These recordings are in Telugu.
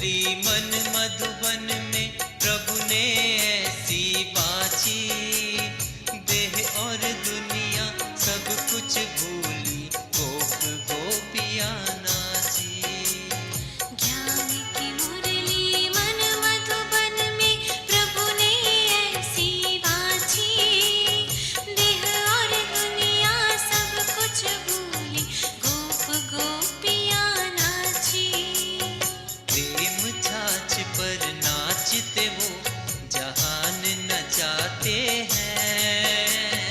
मुरली मन मधुबन में प्रभु ने ऐसी बाची, देह और दुनिया सब कुछ भूली, गोप गोपिया नाची। ज्ञान की मुरली मन मधुबन में प्रभु ने ऐसी बाची, देह और दुनिया सब कुछ भूली, गोप गोपिया नाची। प्रेम छाछ पर नाचते वो जहान नचाते हैं।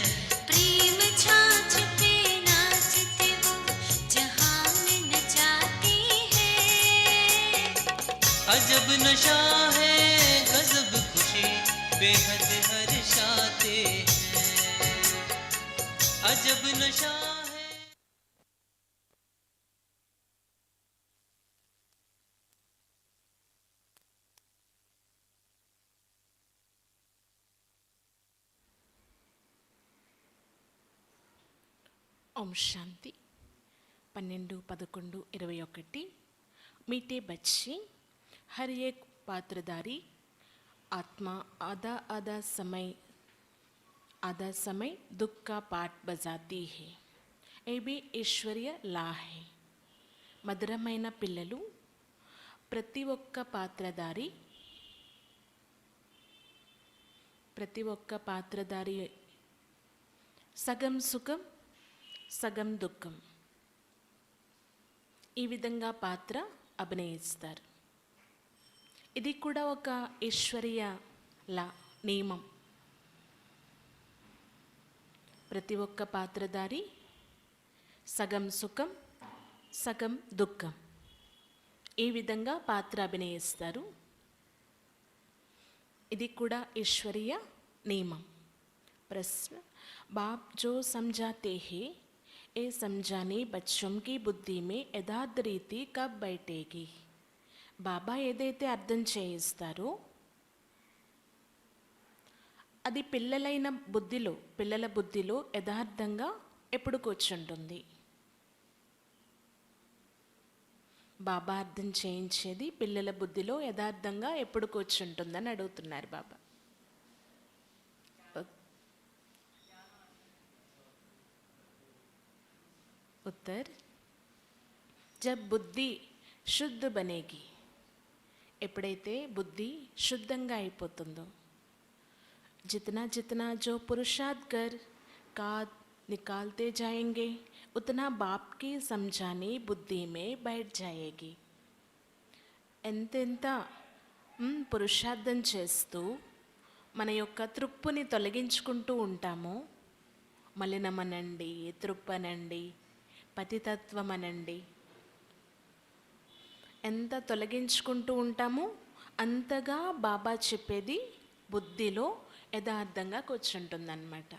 प्रेम छाछ पे नाचते वो जहान नचाते हैं। अजब नशा है गजब खुशी, बेहद हर्षाते हैं। अजब नशा है। ఓం శాంతి 12-11-21 मीठे बच्चे हर एक पात्रधारी आत्मा आधा समय दुख का पाठ बजाती है। ये भी ఈశ్వర్య లా है। మధురమైన పిల్లలు ప్రతి ఒక్క పాత్రధారి సగం సుఖం సగం దుఃఖం ఈ విధంగా పాత్ర అభినయిస్తారు। ఇది కూడా ఒక ఈశ్వరీయ లా నియమం। ప్రతి ఒక్క పాత్రధారి సగం సుఖం సగం దుఃఖం ఈ విధంగా పాత్ర అభినయిస్తారు। ఇది కూడా ఈశ్వరీయ నియమం। प्रश्न, बाप जो समझाते हैं ये समझाने बच्चों की बुद्धि में यथार्थ रीति कब बैठेगी? బాబా ఏదైతే అర్థం చేయిస్తారో అది పిల్లల బుద్ధిలో యథార్థంగా ఎప్పుడు కూర్చుంటుంది? బాబా అర్థం చేయించేది పిల్లల బుద్ధిలో యథార్థంగా ఎప్పుడు కూర్చుంటుందని అడుగుతున్నారు బాబా। उत्तर, जब बुद्धि शुद्ध बनेगी, ఎప్పుడైతే బుద్ధి శుద్ధంగా అయిపోతుందో, जितना जितना जो पुरुषार्थ कर का निकालते जाएंगे उतना बाप की समझाने बुद्धि में बैठ जाएगी। ఎంతెంత పురుషార్థం చేస్తూ మన యొక్క తృప్పుని తొలగించుకుంటూ ఉంటామో, మలినమనండి, తృప్పనండి, పతితత్వమనండి, ఎంత తొలగించుకుంటూ ఉంటామో అంతగా బాబా చెప్పేది బుద్ధిలో యథార్థంగా కూర్చుంటుందన్నమాట।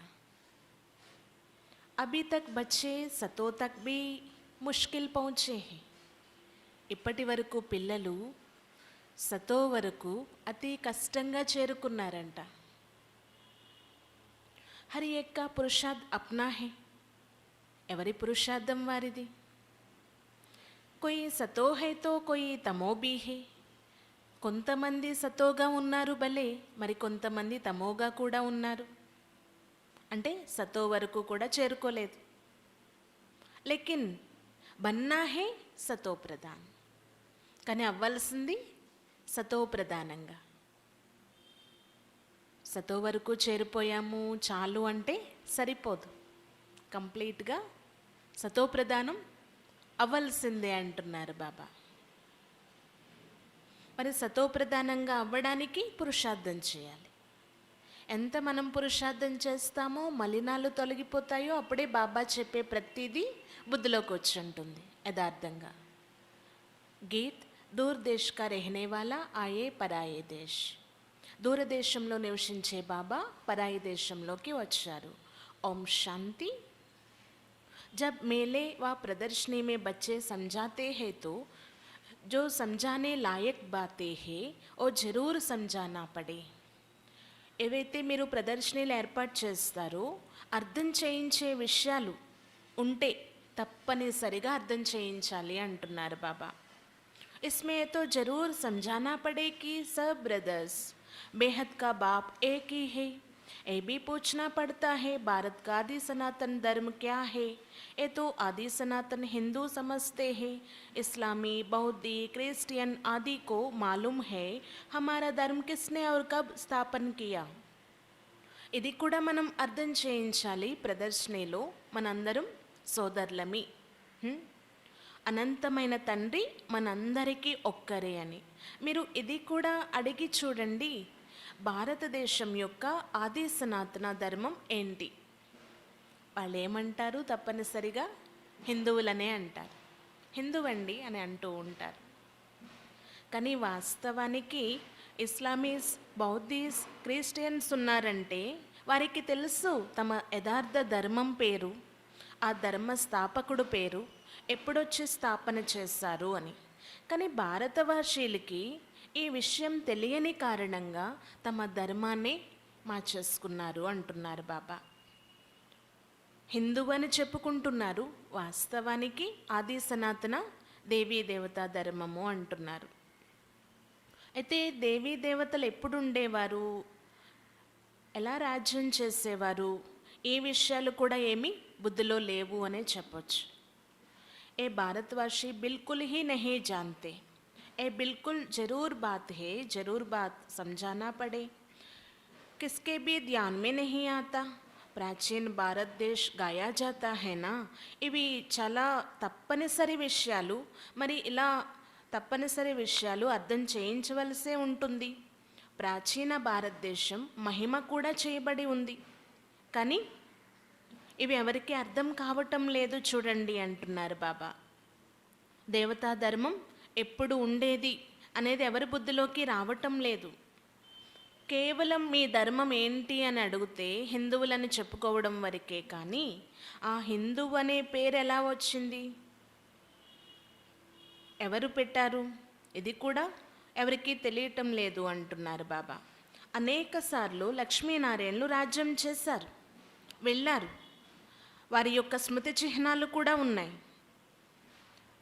అభీ తక్ బచ్చే సతో తక్ భీ ముష్కిల్ పహుంచే హై। ఇప్పటి వరకు పిల్లలు సతో వరకు అతి కష్టంగా చేరుకున్నారంట। హర్ ఏక్ కా పురుషార్థ్ అప్నా హై, ఎవరి పురుషార్థం వారిది। कोई सतो है तो कोई तमो भी है। కొంతమంది సతోగా ఉన్నారు భలే, మరి కొంతమంది తమోగా కూడా ఉన్నారు। అంటే సతో వరకు కూడా చేరుకోలేదు। లేకిన్ బన్నా హే సతో ప్రధాన్, కానీ అవ్వాల్సింది సతో ప్రధానంగా। సతో వరకు చేరిపోయాము చాలు అంటే సరిపోదు, కంప్లీట్గా సతో ప్రధానం అవ్వాల్సిందే అంటున్నారు బాబా। మరి సతో ప్రధానంగా అవ్వడానికి పురుషార్థం చేయాలి। ఎంత మనం పురుషార్థం చేస్తామో మలినాలు తొలగిపోతాయో అప్పుడే బాబా చెప్పే ప్రతిదీ బుద్ధిలోకి వచ్చి ఉంటుంది యథార్థంగా। గీత్, దూర్ దేశ్ కా రెహనే వాలా ఆయే పరాయే దేశ్। దూరదేశంలో నివసించే బాబా పరాయి దేశంలోకి వచ్చారు। ఓం శాంతి। जब मेले व प्रदर्शनी में बच्चे समझाते हैं तो जो समझाने लायक बातें हैं वो ज़रूर समझाना पड़े। ఏవైతే మీరు ప్రదర్శనలు ఏర్పాటు చేస్తారో అర్థం చేయించే విషయాలు ఉంటే తప్పనిసరిగా అర్థం చేయించాలి అంటున్నారు బాబా। इसमें तो जरूर समझाना पड़े कि सब ब्रदर्स बेहद का बाप एक ही है। ये भी पूछना पड़ता है भारत का आदि सनातन धर्म क्या है। ये तो आदि सनातन हिंदू समझते हैं, इस्लामी, बौद्धी, क्रिश्चियन आदि को मालूम है हमारा धर्म किसने और कब स्थापन किया। ఇది కూడా మనం అర్థం చేయించాలి ప్రదర్శనలో మనందరం సోదరులమి. అనంతమైన తండ్రి మనందరికీ ఒక్కరే అని మీరు ఇది కూడా అడిగి చూడండి. భారతదేశం యొక్క ఆది సనాతన ధర్మం ఏంటి? వాళ్ళు ఏమంటారు? తప్పనిసరిగా హిందువులనే అంటారు. హిందువండి అని అంటూ ఉంటారు. కానీ వాస్తవానికి ఇస్లామీస్, బౌద్ధీస్, క్రిస్టియన్స్ ఉన్నారంటే వారికి తెలుసు తమ యథార్థ ధర్మం పేరు, ఆ ధర్మ స్థాపకుడు పేరు, ఎప్పుడొచ్చి స్థాపన చేశారు అని. కానీ భారతవాసీలకి ఈ విషయం తెలియని కారణంగా తమ ధర్మాన్ని మార్చేసుకున్నారు అంటున్నారు బాబా. హిందువు అని చెప్పుకుంటున్నారు, వాస్తవానికి ఆది సనాతన దేవీ దేవతా ధర్మము అంటున్నారు. అయితే దేవీ దేవతలు ఎప్పుడు ఉండేవారు, ఎలా రాజ్యం చేసేవారు, ఈ విషయాలు కూడా ఏమీ బుద్ధిలో లేవు అనే చెప్పొచ్చు. ఏ భారతవాसी बिल्कुल ही नहीं जानते. ये बिल्कुल ज़रूर बात है, ज़रूर बात समझाना पड़े. किसके भी ध्यान में नहीं आता. ప్రాచీన భారతదేశ్ గాయా జాతా హేనా, ఇవి చాలా తప్పనిసరి విషయాలు. మరి ఇలా తప్పనిసరి విషయాలు అర్థం చేయించవలసే ఉంటుంది. ప్రాచీన భారతదేశం మహిమ కూడా చేయబడి ఉంది, కానీ ఇవి ఎవరికి అర్థం కావటం లేదు చూడండి అంటున్నారు బాబా. దేవతా ధర్మం ఎప్పుడు ఉండేది అనేది ఎవరి బుద్ధిలోకి రావటం లేదు. కేవలం మీ ధర్మం ఏంటి అని అడిగితే హిందువులని చెప్పుకోవడం వరకే, కానీ ఆ హిందువు అనే పేరు ఎలా వచ్చింది, ఎవరు పెట్టారు, ఇది కూడా ఎవరికీ తెలియటం లేదు అంటున్నారు బాబా. అనేక సార్లు లక్ష్మీనారాయణలు రాజ్యం చేశారు, వెళ్ళారు. వారి యొక్క స్మృతి చిహ్నాలు కూడా ఉన్నాయి.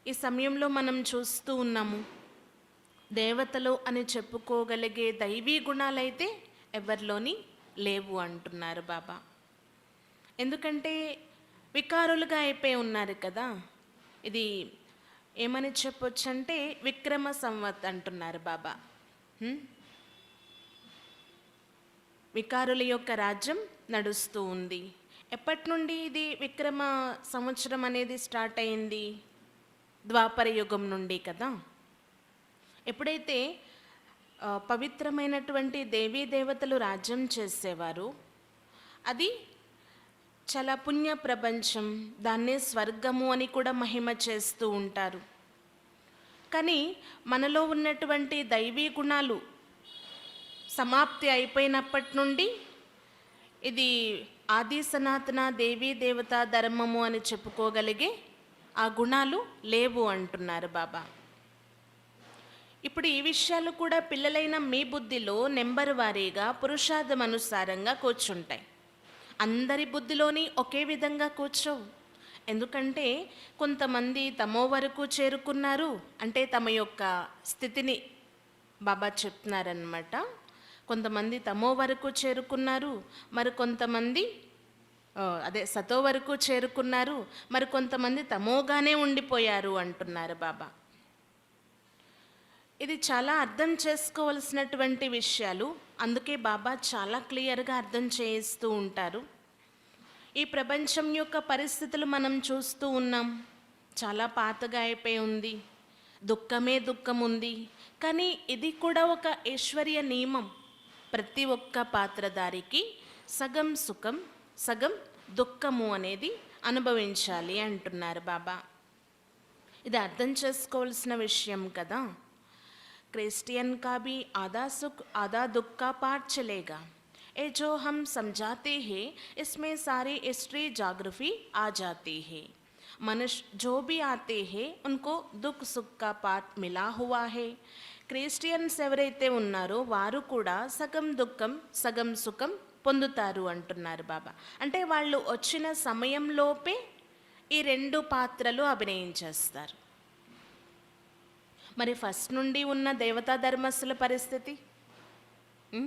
ఈ సమయంలో మనం చూస్తూ ఉన్నాము. దేవతలు అని చెప్పుకోగలిగే దైవీ గుణాలైతే ఎవరిలోని లేవు అంటున్నారు బాబా. ఎందుకంటే వికారులుగా అయిపోయి ఉన్నారు కదా. ఇది ఏమని చెప్పొచ్చు అంటే విక్రమ సంవత్ అంటున్నారు బాబా. వికారుల యొక్క రాజ్యం నడుస్తూ ఉంది. ఎప్పటి నుండి ఇది విక్రమ సంవత్సరం అనేది స్టార్ట్ అయింది? ద్వాపర యుగం నుండి కదా. ఎప్పుడైతే పవిత్రమైనటువంటి దేవీ దేవతలు రాజ్యం చేసేవారు, అది చాలా పుణ్య ప్రపంచం, దాన్నే స్వర్గము అని కూడా మహిమ చేస్తూ ఉంటారు. కానీ మనలో ఉన్నటువంటి దైవీ గుణాలు సమాప్తి అయిపోయినప్పటి నుండి ఇది ఆది సనాతన దేవీ దేవతా ధర్మము అని చెప్పుకోగలిగే ఆ గుణాలు లేవు అంటున్నారు బాబా. ఇప్పుడు ఈ విషయాలు కూడా పిల్లలైన మీ బుద్ధిలో నెంబర్ వారీగా పురుషార్థం అనుసారంగా కూర్చుంటాయి. అందరి బుద్ధిలోని ఒకే విధంగా కూర్చోవు. ఎందుకంటే కొంతమంది తమో వరకు చేరుకున్నారు అంటే తమ యొక్క స్థితిని బాబా చెప్తున్నారన్నమాట. కొంతమంది తమో వరకు చేరుకున్నారు, మరి కొంతమంది సతో వరకు చేరుకున్నారు, మరి కొంతమంది తమోగానే ఉండిపోయారు అంటున్నారు బాబా. ఇది చాలా అర్థం చేసుకోవలసినటువంటి విషయాలు. అందుకే బాబా చాలా క్లియర్గా అర్థం చేయిస్తూ ఉంటారు. ఈ ప్రపంచం యొక్క పరిస్థితులు మనం చూస్తూ ఉన్నాం. చాలా పాతగా అయిపోయి ఉంది, దుఃఖమే దుఃఖం ఉంది. కానీ ఇది కూడా ఒక ఐశ్వర్య నియమం. ప్రతి ఒక్క పాత్రధారికి సగం సుఖం సగం దుఃఖము అనేది అనుభవించాలి అంటున్నారు బాబా. ఇది అర్థం చేసుకోవాల్సిన విషయం కదా. क्रिश्चियन का भी आधा सुख आधा दुख का पाठ चलेगा. ये जो हम समझाते हैं इसमें सारी हिस्ट्री जाग्रफी आ जाती है. मनुष्य जो भी आते हैं उनको दुख सुख का पाठ मिला हुआ है. క్రిస్టియన్స్ ఎవరైతే ఉన్నారో వారు కూడా సగం దుఃఖం సగం సుఖం పొందుతారు అంటున్నారు బాబా. అంటే వాళ్ళు వచ్చిన సమయంలోపే ఈ రెండు పాత్రలు అభినయించేస్తారు. మరి ఫస్ట్ నుండి ఉన్న దేవతా ధర్మస్థుల పరిస్థితి? ఉం?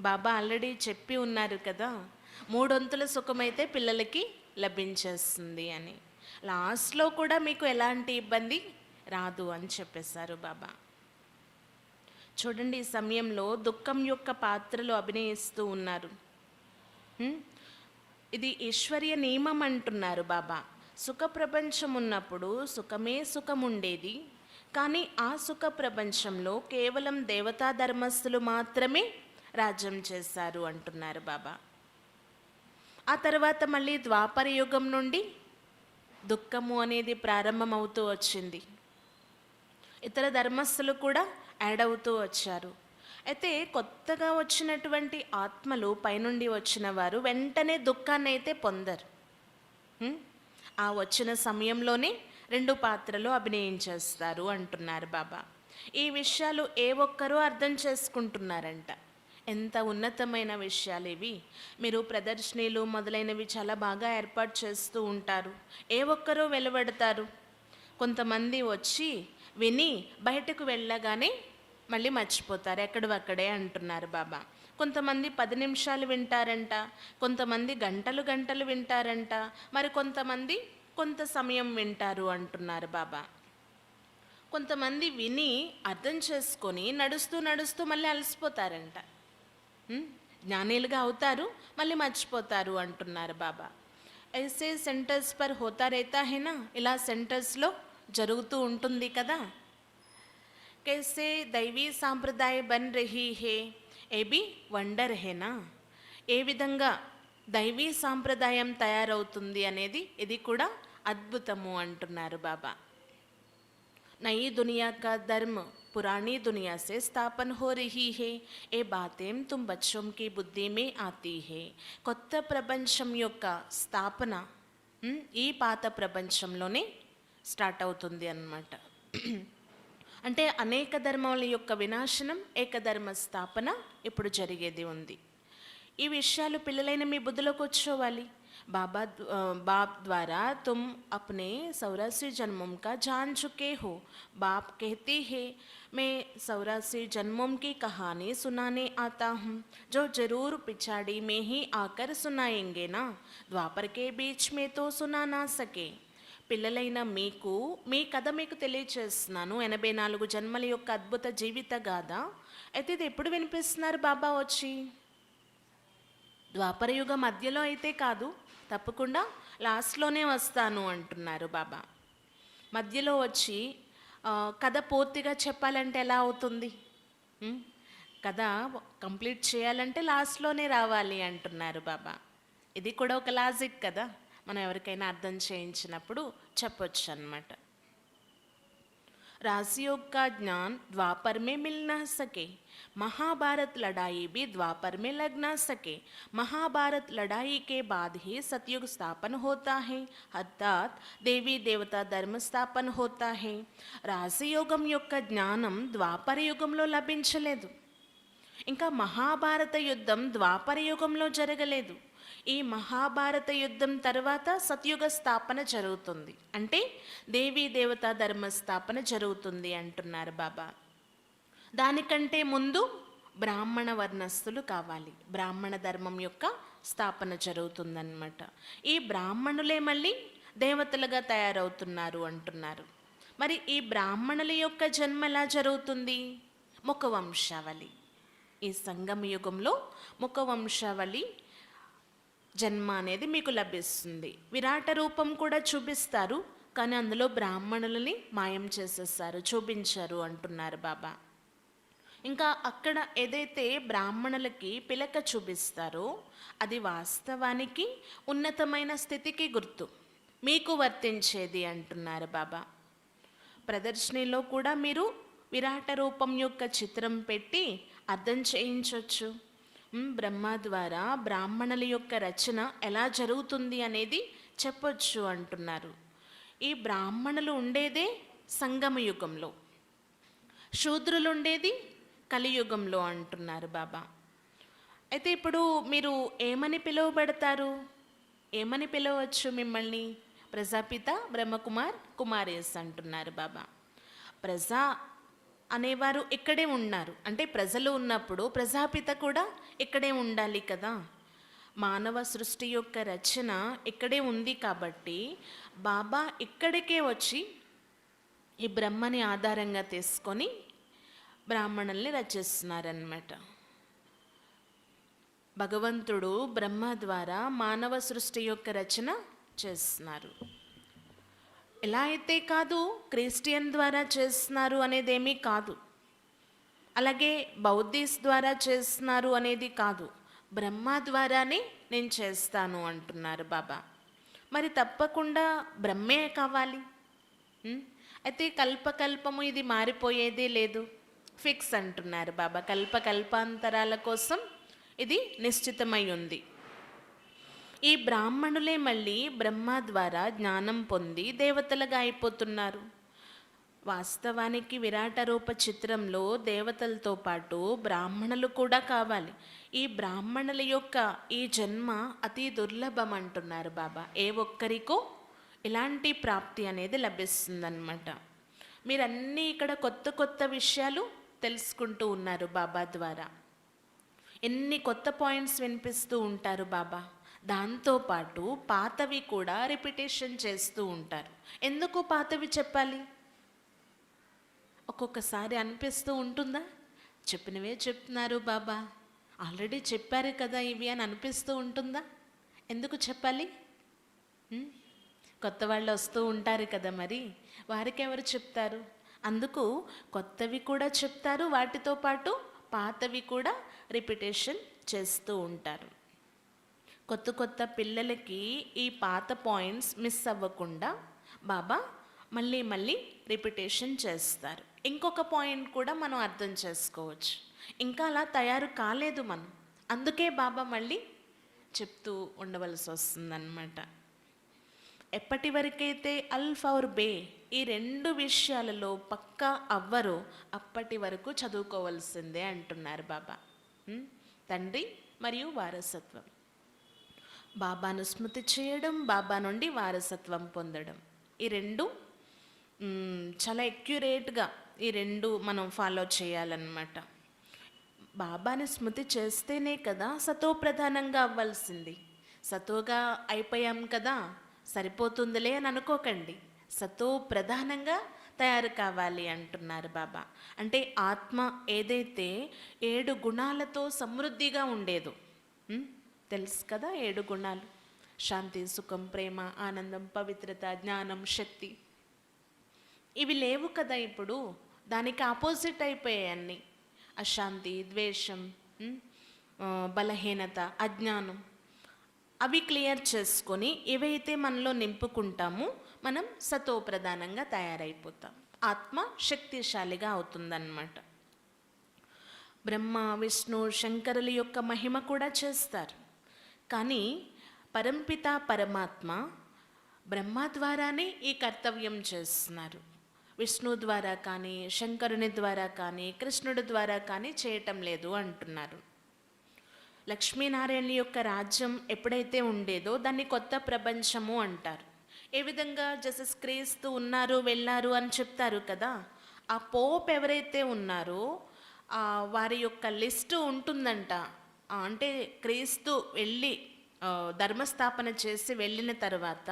బాబా ఆల్రెడీ చెప్పి ఉన్నారు కదా, మూడొంతుల సుఖమైతే పిల్లలకి లభించేస్తుంది అని. లాస్ట్లో కూడా మీకు ఎలాంటి ఇబ్బంది రాదు అని చెప్పేశారు బాబా. చూడండి, ఈ సమయంలో దుఃఖం యొక్క పాత్రలు అభినయిస్తూ ఉన్నారు. ఇది ఈశ్వర్య నియమం అంటున్నారు బాబా. సుఖ ప్రపంచం ఉన్నప్పుడు సుఖమే సుఖం ఉండేది, కానీ ఆ సుఖ ప్రపంచంలో కేవలం దేవతా ధర్మస్థులు మాత్రమే రాజ్యం చేశారు అంటున్నారు బాబా. ఆ తర్వాత మళ్ళీ ద్వాపర యుగం నుండి దుఃఖము అనేది ప్రారంభమవుతూ వచ్చింది. ఇతర ధర్మస్థులు కూడా యాడ్ అవుతూ వచ్చారు. అయితే కొత్తగా వచ్చినటువంటి ఆత్మలు, పైనుండి వచ్చిన వారు వెంటనే దుఃఖాన్ని అయితే పొందరు. ఆ వచ్చిన సమయంలోనే 2 పాత్రలు అభినయించేస్తారు అంటున్నారు బాబా. ఈ విషయాలు ఏ ఒక్కరూ అర్థం చేసుకుంటున్నారంట. ఎంత ఉన్నతమైన విషయాలు ఇవి. మీరు ప్రదర్శనలు మొదలైనవి చాలా బాగా ఏర్పాటు చేస్తూ ఉంటారు. ఏ ఒక్కరూ వెలువడతారు. కొంతమంది వచ్చి విని బయటకు వెళ్ళగానే మళ్ళీ మర్చిపోతారు, ఎక్కడవక్కడే అంటున్నారు బాబా. కొంతమంది 10 నిమిషాలు వింటారంట, కొంతమంది గంటలు గంటలు వింటారంట, మరి కొంతమంది కొంత సమయం వింటారు అంటున్నారు బాబా. కొంతమంది విని అర్థం చేసుకొని నడుస్తూ నడుస్తూ మళ్ళీ అలసిపోతారంట. జ్ఞానీలుగా అవుతారు, మళ్ళీ మర్చిపోతారు అంటున్నారు బాబా. ఐసే సెంటర్స్ పర్ హోతా రేతా హేనా, ఇలా సెంటర్స్లో జరుగుతూ ఉంటుంది కదా. कैसे दैवी సాంప్రదాయ బన్ రహీ హే, ఏ బి వండర్ హేనా. ఏ విధంగా దైవీ సాంప్రదాయం తయారవుతుంది అనేది ఇది కూడా అద్భుతము అంటున్నారు బాబా. నయీ దునియా కా ధర్మ పురాణీ దునియా సే స్థాపన హో రహీ హే, ఏ బాతేం తుమ్ బచ్చోం కి బుద్ధి మే ఆతీ హే. కొత్త ప్రపంచం యొక్క స్థాపన ఈ పాత ప్రపంచంలోనే స్టార్ట్ అవుతుంది అన్నమాట. అంటే అనేక ధర్మాల యొక్క వినాశనం, ఏకధర్మ స్థాపన ఇప్పుడు జరిగేది ఉంది. ఈ విషయాలు పిల్లలైన మీ బుద్ధిలోకి వచ్చేవాలి. बाप द्वारा तुम अपने 84 जन्मों का जान चुके हो. बाप कहते हैं मैं 84 जन्मों की कहानी सुनाने आता हूँ, जो जरूर पिछाड़ी में ही आकर सुनाएंगे ना. द्वापर के बीच में तो सुना ना सके. పిల్లలైన మీకు మీ కథ మీకు తెలియచేస్తున్నాను. 84 జన్మల యొక్క అద్భుత జీవిత గాథ. అయితే ఇది ఎప్పుడు వినిపిస్తున్నారు బాబా వచ్చి? ద్వాపరయుగ మధ్యలో అయితే కాదు, తప్పకుండా లాస్ట్లోనే వస్తాను అంటున్నారు బాబా. మధ్యలో వచ్చి కథ పూర్తిగా చెప్పాలంటే ఎలా అవుతుంది? కథ కంప్లీట్ చేయాలంటే లాస్ట్లోనే రావాలి అంటున్నారు బాబా. ఇది కూడా ఒక లాజిక్ కదా, మనం ఎవరికైనా అర్థం చేయించినప్పుడు చెప్పొచ్చు అన్నమాట. राजयोग का ज्ञान द्वापर में मिल ना सके, महाभारत लड़ाई भी द्वापर में लग ना सके. महाभारत लड़ाई के बाद ही सतयुग स्थापन होता है, अर्थात देवी देवता धर्म स्थापन होता है. రాజయోగం యొక్క జ్ఞానం ద్వాపర యుగంలో లభించలేదు, ఇంకా మహాభారత యుద్ధం ద్వాపర యుగంలో జరగలేదు. ఈ మహాభారత యుద్ధం తర్వాత సత్యుగ స్థాపన జరుగుతుంది, అంటే దేవీ దేవతా ధర్మ స్థాపన జరుగుతుంది అంటున్నారు బాబా. దానికంటే ముందు బ్రాహ్మణ వర్ణస్థులు కావాలి, బ్రాహ్మణ ధర్మం యొక్క స్థాపన జరుగుతుందన్నమాట. ఈ బ్రాహ్మణులే మళ్ళీ దేవతలుగా తయారవుతున్నారు అంటున్నారు. మరి ఈ బ్రాహ్మణుల యొక్క జన్మ ఎలా జరుగుతుంది? ముఖవంశావళి. ఈ సంగమ యుగంలో ముఖవంశావళి జన్మ అనేది మీకు లభిస్తుంది. విరాట రూపం కూడా చూపిస్తారు, కానీ అందులో బ్రాహ్మణులని మాయం చేసేస్తారు, చూపించారు అంటున్నారు బాబా. ఇంకా అక్కడ ఏదైతే బ్రాహ్మణులకి పిలక చూపిస్తారో అది వాస్తవానికి ఉన్నతమైన స్థితికి గుర్తు, మీకు వర్తించేది అంటున్నారు బాబా. ప్రదర్శనలో కూడా మీరు విరాట రూపం యొక్క చిత్రం పెట్టి అర్థం చేయించవచ్చు. బ్రహ్మ ద్వారా బ్రాహ్మణుల యొక్క రచన ఎలా జరుగుతుంది అనేది చెప్పొచ్చు అంటున్నారు. ఈ బ్రాహ్మణులు ఉండేదే సంగమ యుగంలో, శూద్రులు ఉండేది కలియుగంలో అంటున్నారు బాబా. అయితే ఇప్పుడు మీరు ఏమని పిలువబడతారు? ఏమని పిలవచ్చు మిమ్మల్ని? ప్రజాపిత బ్రహ్మకుమార్ కుమారేస్ అంటున్నారు బాబా. ప్రజా అనేవారు ఇక్కడే ఉన్నారు. అంటే ప్రజలు ఉన్నప్పుడు ప్రజాపిత కూడా ఇక్కడే ఉండాలి కదా. మానవ సృష్టి యొక్క రచన ఇక్కడే ఉంది కాబట్టి బాబా ఇక్కడికే వచ్చి ఈ బ్రహ్మని ఆధారంగా తీసుకొని బ్రాహ్మణుల్ని రచిస్తున్నారన్నమాట. భగవంతుడు బ్రహ్మ ద్వారా మానవ సృష్టి యొక్క రచన చేస్తున్నారు. ఎలా అయితే కాదు, క్రిస్టియన్ ద్వారా చేస్తున్నారు అనేదేమీ కాదు, అలాగే బౌద్ధిస్ట్ ద్వారా చేస్తున్నారు అనేది కాదు, బ్రహ్మ ద్వారానే నేను చేస్తాను అంటున్నారు బాబా. మరి తప్పకుండా బ్రహ్మే కావాలి. అయితే కల్పకల్పము ఇది మారిపోయేదే లేదు, ఫిక్స్ అంటున్నారు బాబా. కల్పకల్పాంతరాల కోసం ఇది నిశ్చితమై ఉంది. ఈ బ్రాహ్మణులే మళ్ళీ బ్రహ్మ ద్వారా జ్ఞానం పొంది దేవతలుగా అయిపోతున్నారు. వాస్తవానికి విరాట రూప చిత్రంలో దేవతలతో పాటు బ్రాహ్మణులు కూడా కావాలి. ఈ బ్రాహ్మణుల యొక్క ఈ జన్మ అతి దుర్లభం అంటున్నారు బాబా. ఏ ఒక్కరికో ఇలాంటి ప్రాప్తి అనేది లభిస్తుందన్నమాట. మీరన్నీ ఇక్కడ కొత్త కొత్త విషయాలు తెలుసుకుంటూ ఉన్నారు బాబా ద్వారా. ఎన్ని కొత్త పాయింట్స్ వినిపిస్తూ ఉంటారు బాబా. దాంతోపాటు పాతవి కూడా రిపిటేషన్ చేస్తూ ఉంటారు. ఎందుకు పాతవి చెప్పాలి? ఒక్కొక్కసారి అనిపిస్తూ ఉంటుందా, చెప్పినవే చెప్తున్నారు బాబా, ఆల్రెడీ చెప్పారు కదా ఇవి అని అనిపిస్తూ ఉంటుందా? ఎందుకు చెప్పాలి? కొత్త వాళ్ళు వస్తూ ఉంటారు కదా, మరి వారికి ఎవరు చెప్తారు? అందుకు కొత్తవి కూడా చెప్తారు, వాటితో పాటు పాతవి కూడా రిపిటేషన్ చేస్తూ ఉంటారు. కొత్త కొత్త పిల్లలకి ఈ పాత పాయింట్స్ మిస్ అవ్వకుండా బాబా మళ్ళీ మళ్ళీ రిపిటేషన్ చేస్తారు. ఇంకొక పాయింట్ కూడా మనం అర్థం చేసుకోవచ్చు, ఇంకా అలా తయారు కాలేదు మనం, అందుకే బాబా మళ్ళీ చెప్తూ ఉండవలసి వస్తుందన్నమాట. ఎప్పటి వరకైతే అల్ఫ్ ఔర్ బే ఈ రెండు విషయాలలో పక్కా అవ్వరో అప్పటి వరకు చదువుకోవాల్సిందే అంటున్నారు బాబా. తండ్రి మరియు వారసత్వం, బాబాను స్మృతి చేయడం, బాబా నుండి వారసత్వం పొందడం, ఈ రెండు చాలా ఎక్యురేట్గా ఈ రెండు మనం ఫాలో చేయాలన్నమాట. బాబాని స్మృతి చేస్తేనే కదా సతో ప్రధానంగా అవ్వాల్సింది. సతోగా అయిపోయాం కదా సరిపోతుందిలే అని అనుకోకండి, సతో ప్రధానంగా తయారు కావాలి అంటున్నారు బాబా. అంటే ఆత్మ ఏదైతే 7 గుణాలతో సమృద్ధిగా ఉండేదో, తెలుసు కదా 7 గుణాలు: శాంతి, సుఖం, ప్రేమ, ఆనందం, పవిత్రత, జ్ఞానం, శక్తి. ఇవి లేవు కదా ఇప్పుడు, దానికి ఆపోజిట్ అయిపోయాయి అన్నీ. అశాంతి, ద్వేషం, బలహీనత, అజ్ఞానం. అవి క్లియర్ చేసుకొని ఏవైతే మనలో నింపుకుంటామో మనం సతో ప్రధానంగా తయారైపోతాం, ఆత్మ శక్తిశాలిగా అవుతుందన్నమాట. బ్రహ్మ, విష్ణు, శంకరుల యొక్క మహిమ కూడా చేస్తారు. కానీ పరంపిత పరమాత్మ బ్రహ్మ ద్వారానే ఈ కర్తవ్యం చేస్తున్నారు. విష్ణు ద్వారా కానీ, శంకరుని ద్వారా కానీ, కృష్ణుడి ద్వారా కానీ చేయటం లేదు అంటున్నారు. లక్ష్మీనారాయణ యొక్క రాజ్యం ఎప్పుడైతే ఉండేదో దాన్ని కొత్త ప్రపంచము అంటారు. ఏ విధంగా జసస్ క్రీస్తు ఉన్నారు వెళ్ళారు అని చెప్తారు కదా, ఆ పోప్ ఎవరైతే ఉన్నారో వారి యొక్క లిస్టు ఉంటుందంట. అంటే క్రీస్తు వెళ్ళి ధర్మస్థాపన చేసి వెళ్ళిన తర్వాత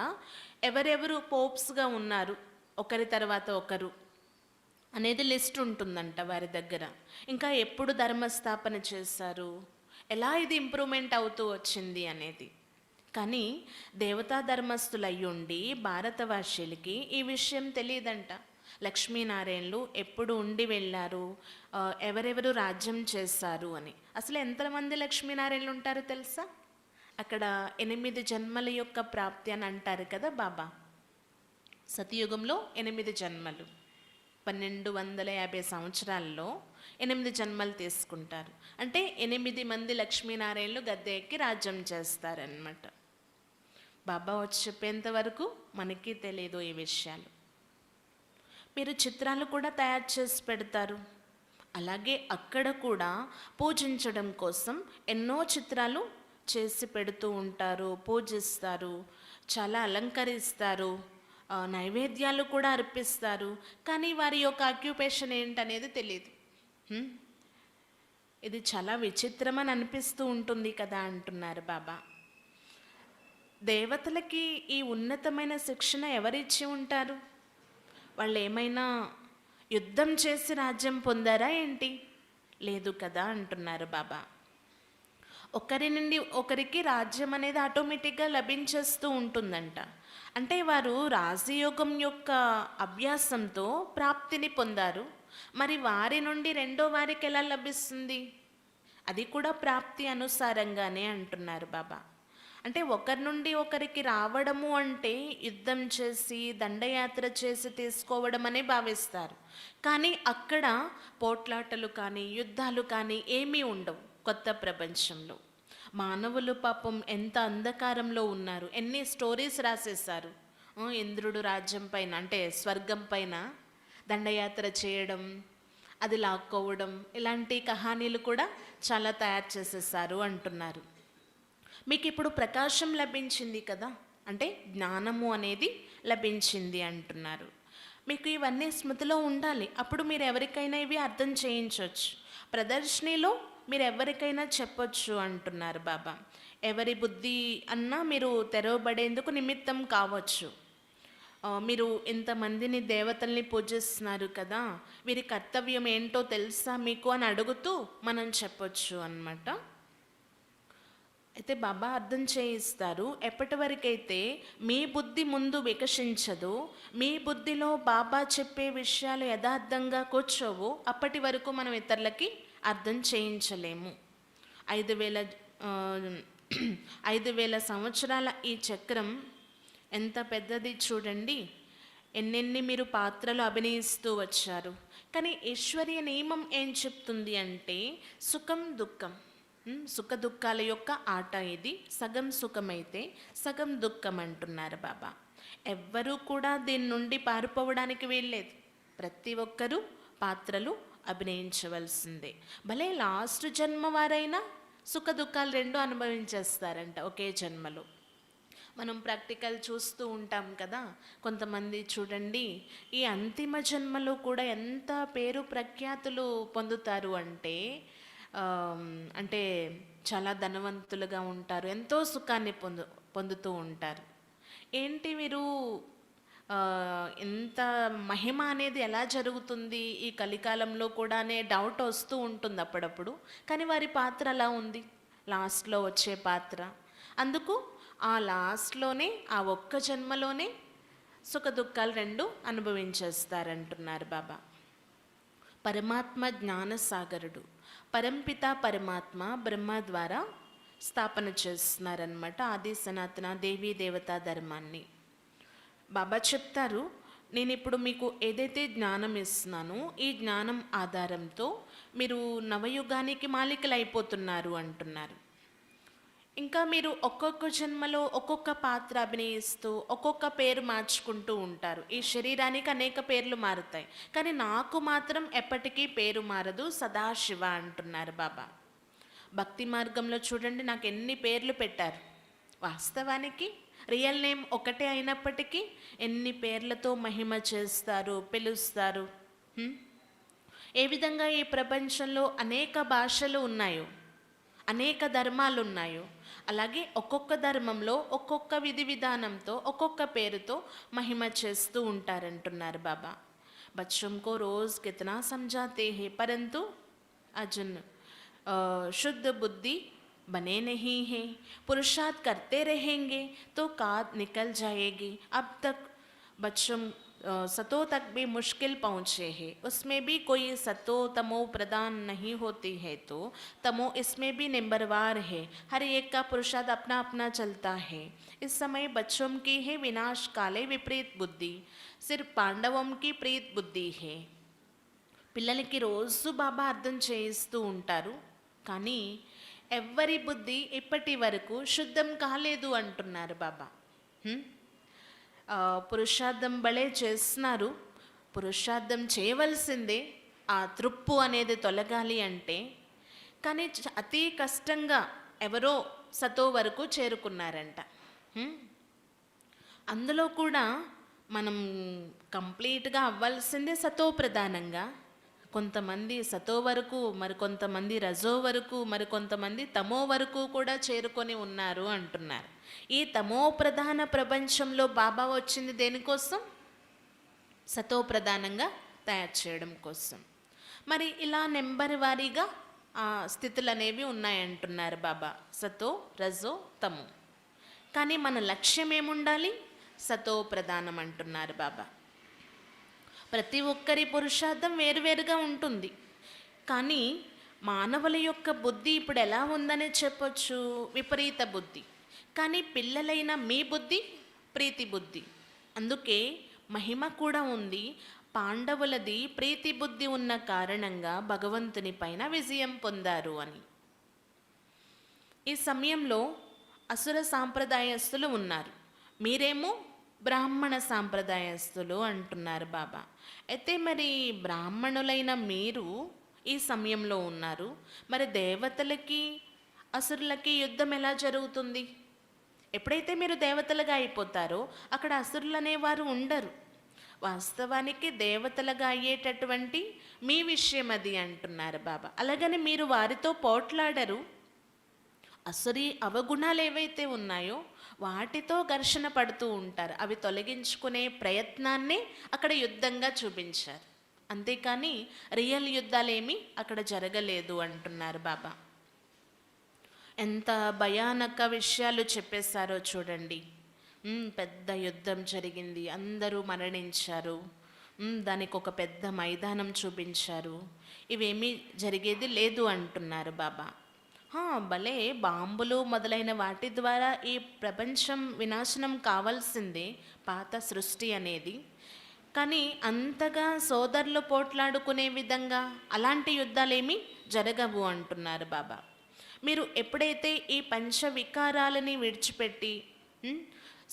ఎవరెవరు పోప్స్గా ఉన్నారు ఒకరి తర్వాత ఒకరు అనేది లిస్ట్ ఉంటుందంట వారి దగ్గర. ఇంకా ఎప్పుడు ధర్మస్థాపన చేశారు, ఎలా ఇది ఇంప్రూవ్మెంట్ అవుతూ వచ్చింది అనేది. కానీ దేవతా ధర్మస్థులు అయ్యుండి భారతవాసులకి ఈ విషయం తెలియదంట. లక్ష్మీనారాయణలు ఎప్పుడు ఉండి వెళ్ళారు, ఎవరెవరు రాజ్యం చేశారు అని. అసలు ఎంతమంది లక్ష్మీనారాయణలు ఉంటారో తెలుసా? అక్కడ 8 జన్మల యొక్క ప్రాప్తి అని అంటారు కదా బాబా. సతయుగంలో 8 జన్మలు, 1250 సంవత్సరాల్లో 8 జన్మలు తీసుకుంటారు. అంటే 8 మంది లక్ష్మీనారాయణలు గద్దె ఎక్కి రాజ్యం చేస్తారనమాట. బాబా వచ్చి చెప్పేంత వరకు మనకి తెలియదు ఈ విషయాలు. మీరు చిత్రాలు కూడా తయారు చేసి పెడతారు, అలాగే అక్కడ కూడా పూజించడం కోసం ఎన్నో చిత్రాలు చేసి పెడుతూ ఉంటారు, పూజిస్తారు, చాలా అలంకరిస్తారు. నైవేద్యాలు కూడా అర్పిస్తారు, కానీ వారి యొక్క ఆక్యుపేషన్ ఏంటనేది తెలియదు. హ్మ్? ఇది చాలా విచిత్రమని అనిపిస్తూ ఉంటుంది కదా అంటున్నారు బాబా. దేవతలకి ఈ ఉన్నతమైన శిక్షణ ఎవరిచ్చి ఉంటారు? వాళ్ళు ఏమైనా యుద్ధం చేసి రాజ్యం పొందారా ఏంటి? లేదు కదా అంటున్నారు బాబా. ఒకరి నుండి ఒకరికి రాజ్యం అనేది ఆటోమేటిక్గా లభించేస్తూ ఉంటుందంట. అంటే వారు రాజయోగం యొక్క అభ్యాసంతో ప్రాప్తిని పొందారు. మరి వారి నుండి రెండో వారికి ఎలా లభిస్తుంది? అది కూడా ప్రాప్తి అనుసారంగానే అంటున్నారు బాబా. అంటే ఒకరి నుండి ఒకరికి రావడము అంటే యుద్ధం చేసి దండయాత్ర చేసి తీసుకోవడం అనే భావిస్తారు. కానీ అక్కడ పోట్లాటలు కానీ యుద్ధాలు కానీ ఏమీ ఉండవు. కొత్త ప్రపంచంలో మానవులు పాపం ఎంత అంధకారంలో ఉన్నారు. ఎన్ని స్టోరీస్ రాసేశారు. ఇంద్రుడు రాజ్యం పైన అంటే స్వర్గం పైన దండయాత్ర చేయడం, అది లాక్కోవడం, ఇలాంటి కహానీలు కూడా చాలా తయారు చేసేసారు అంటున్నారు. మీకు ఇప్పుడు ప్రకాశం లభించింది కదా, అంటే జ్ఞానము అనేది లభించింది అంటున్నారు. మీకు ఇవన్నీ స్మృతిలో ఉండాలి. అప్పుడు మీరు ఎవరికైనా ఇవి అర్థం చేయించవచ్చు. ప్రదర్శనలో మీరు ఎవరికైనా చెప్పొచ్చు అంటున్నారు బాబా. ఎవరి బుద్ధి అన్నా మీరు తెరవబడేందుకు నిమిత్తం కావచ్చు. మీరు ఇంతమందిని దేవతల్ని పూజిస్తున్నారు కదా, వీరి కర్తవ్యం ఏంటో తెలుసా మీకు అని అడుగుతూ మనం చెప్పొచ్చు అన్నమాట. అయితే బాబా అర్థం చేయిస్తారు, ఎప్పటి వరకైతే మీ బుద్ధి ముందు వికసించదో, మీ బుద్ధిలో బాబా చెప్పే విషయాలు యథార్థంగా కూర్చోవో, అప్పటి వరకు మనం ఇతరులకి అర్థం చేయించలేము. 5,000 సంవత్సరాల ఈ చక్రం ఎంత పెద్దది చూడండి. ఎన్నెన్ని మీరు పాత్రలు అభినయిస్తూ వచ్చారు. కానీ ఈశ్వరీయ నియమం ఏం చెప్తుంది అంటే సుఖం దుఃఖం, సుఖ దుఃఖాల యొక్క ఆట ఇది. సగం సుఖమైతే సగం దుఃఖం అంటున్నారు బాబా. ఎవ్వరూ కూడా దీని నుండి పారిపోవడానికి వీల్లేదు. ప్రతి ఒక్కరూ పాత్రలు అభినయించవలసిందే. భలే లాస్ట్ జన్మ వారైనా సుఖ దుఃఖాలు రెండు అనుభవించేస్తారంట ఒకే జన్మలో. మనం ప్రాక్టికల్ చూస్తూ ఉంటాం కదా. కొంతమంది చూడండి, ఈ అంతిమ జన్మలో కూడా ఎంత పేరు ప్రఖ్యాతులు పొందుతారు అంటే అంటే చాలా ధనవంతులుగా ఉంటారు, ఎంతో సుఖాన్ని పొందుతూ ఉంటారు. ఏంటి వీరు ఇంత మహిమ అనేది ఎలా జరుగుతుంది ఈ కలికాలంలో కూడా అనే డౌట్ వస్తూ ఉంటుంది అప్పుడప్పుడు. కానీ వారి పాత్ర అలా ఉంది, లాస్ట్లో వచ్చే పాత్ర. అందుకు ఆ లాస్ట్లోనే, ఆ ఒక్క జన్మలోనే సుఖ దుఃఖాలు రెండు అనుభవించేస్తారంటున్నారు బాబా. పరమాత్మ జ్ఞానసాగరుడు, పరంపిత పరమాత్మ బ్రహ్మ ద్వారా స్థాపన చేస్తున్నారనమాట ఆది సనాతన దేవీ దేవతా ధర్మాన్ని. బాబా చెప్తారు, నేను ఇప్పుడు మీకు ఏదైతే జ్ఞానం ఇస్తున్నానో ఈ జ్ఞానం ఆధారంతో మీరు నవయుగానికి మాలికలు అయిపోతున్నారు అంటున్నారు. ఇంకా మీరు ఒక్కొక్క జన్మలో ఒక్కొక్క పాత్ర అభినయిస్తూ ఒక్కొక్క పేరు మార్చుకుంటూ ఉంటారు. ఈ శరీరానికి అనేక పేర్లు మారుతాయి, కానీ నాకు మాత్రం ఎప్పటికీ పేరు మారదు, సదాశివ అంటున్నారు బాబా. భక్తి మార్గంలో చూడండి, నాకు ఎన్ని పేర్లు పెట్టారు. వాస్తవానికి రియల్ నేమ్ ఒకటే అయినప్పటికీ ఎన్ని పేర్లతో మహిమ చేస్తారు, పిలుస్తారు. ఏ విధంగా ఈ ప్రపంచంలో అనేక భాషలు ఉన్నాయో, అనేక ధర్మాలు ఉన్నాయో, అలాగే ఒక్కొక్క ధర్మంలో ఒక్కొక్క విధి విధానంతో ఒక్కొక్క పేరుతో మహిమ చేస్తూ ఉంటారంటున్నారు బాబా. బచ్చోं को रोज़ कितना समझाते हैं परंतु अर्जुन शुद्ध बुद्धि बने नहीं हैं, पुरुषार्थ करते रहेंगे तो काद निकल जाएगी. अब तक बच्चों सतो तक भी मुश्किल पहुँचे हैं, उसमें भी कोई सतो तमो प्रदान नहीं होती है, तो तमो इसमें भी नंबरवार है. हर एक का पुरुषार्थ अपना अपना चलता है. इस समय बच्चों की है विनाश काले विपरीत बुद्धि, सिर्फ पांडवों की प्रीत बुद्धि है. పిల్లలకి రోజు బాబా అర్థం చేయిస్తూ ఉంటారు, కానీ ఎవ్వరి బుద్ధి ఇప్పటి వరకు శుద్ధం కాలేదు అంటున్నారు బాబా. పురుషార్థం బలే చేస్తున్నారు, పురుషార్థం చేయవలసిందే, ఆ తృప్పు అనేది తొలగాలి అంటే. కానీ అతి కష్టంగా ఎవరో సతో వరకు చేరుకున్నారంట. అందులో కూడా మనం కంప్లీట్గా అవ్వాల్సిందే సతో ప్రధానంగా. కొంతమంది సతో వరకు, మరి కొంతమంది రజో వరకు, మరి కొంతమంది తమో వరకు కూడా చేరుకొని ఉన్నారు అంటున్నారు. ఈ తమో ప్రధాన ప్రపంచంలో బాబా వచ్చింది దేనికోసం? సతో ప్రధానంగా తయారు చేయడం కోసం. మరి ఇలా నెంబర్ వారీగా ఆ స్థితులు అనేవి ఉన్నాయంటున్నారు బాబా, సతో రజో తమో. కానీ మన లక్ష్యం ఏముండాలి? సతో ప్రధానం అంటున్నారు బాబా. ప్రతి ఒక్కరి పురుషార్థం వేరువేరుగా ఉంటుంది. కానీ మానవుల యొక్క బుద్ధి ఇప్పుడు ఎలా ఉందనే చెప్పొచ్చు? విపరీత బుద్ధి. కానీ పిల్లలైన మీ బుద్ధి ప్రీతి బుద్ధి. అందుకే మహిమ కూడా ఉంది. పాండవులది ప్రీతి బుద్ధి ఉన్న కారణంగా భగవంతుని పైన విజయం పొందారు అని. ఈ సమయంలో అసుర సాంప్రదాయస్తులు ఉన్నారు, మీరేమో బ్రాహ్మణ సాంప్రదాయస్తులు అంటున్నారు బాబా. అయితే మరి బ్రాహ్మణులైన మీరు ఈ సమయంలో ఉన్నారు, మరి దేవతలకి అసురులకి యుద్ధం ఎలా జరుగుతుంది? ఎప్పుడైతే మీరు దేవతలుగా అయిపోతారో అక్కడ అసురులు అనేవారు ఉండరు. వాస్తవానికి దేవతలుగా అయ్యేటటువంటి మీ విషయం అది అంటున్నారు బాబా. అలాగని మీరు వారితో పోట్లాడరు. అసురీ అవగుణాలు ఏవైతే ఉన్నాయో వాటితో ఘర్షణ పడుతూ ఉంటారు. అవి తొలగించుకునే ప్రయత్నాన్ని అక్కడ యుద్ధంగా చూపించారు. అంతేకాని రియల్ యుద్ధాలేమీ అక్కడ జరగలేదు అంటున్నారు బాబా. ఎంత భయానక విషయాలు చెప్పేశారో చూడండి. పెద్ద యుద్ధం జరిగింది, అందరూ మరణించారు, దానికి ఒక పెద్ద మైదానం చూపించారు, ఇవేమీ జరిగేది లేదు అంటున్నారు బాబా. భలే బాంబులు మొదలైన వాటి ద్వారా ఈ ప్రపంచం వినాశనం కావాల్సిందే, పాత సృష్టి అనేది. కానీ అంతగా సోదరులు పోట్లాడుకునే విధంగా అలాంటి యుద్ధాలేమీ జరగవు అంటున్నారు బాబా. మీరు ఎప్పుడైతే ఈ పంచ వికారాలని విడిచిపెట్టి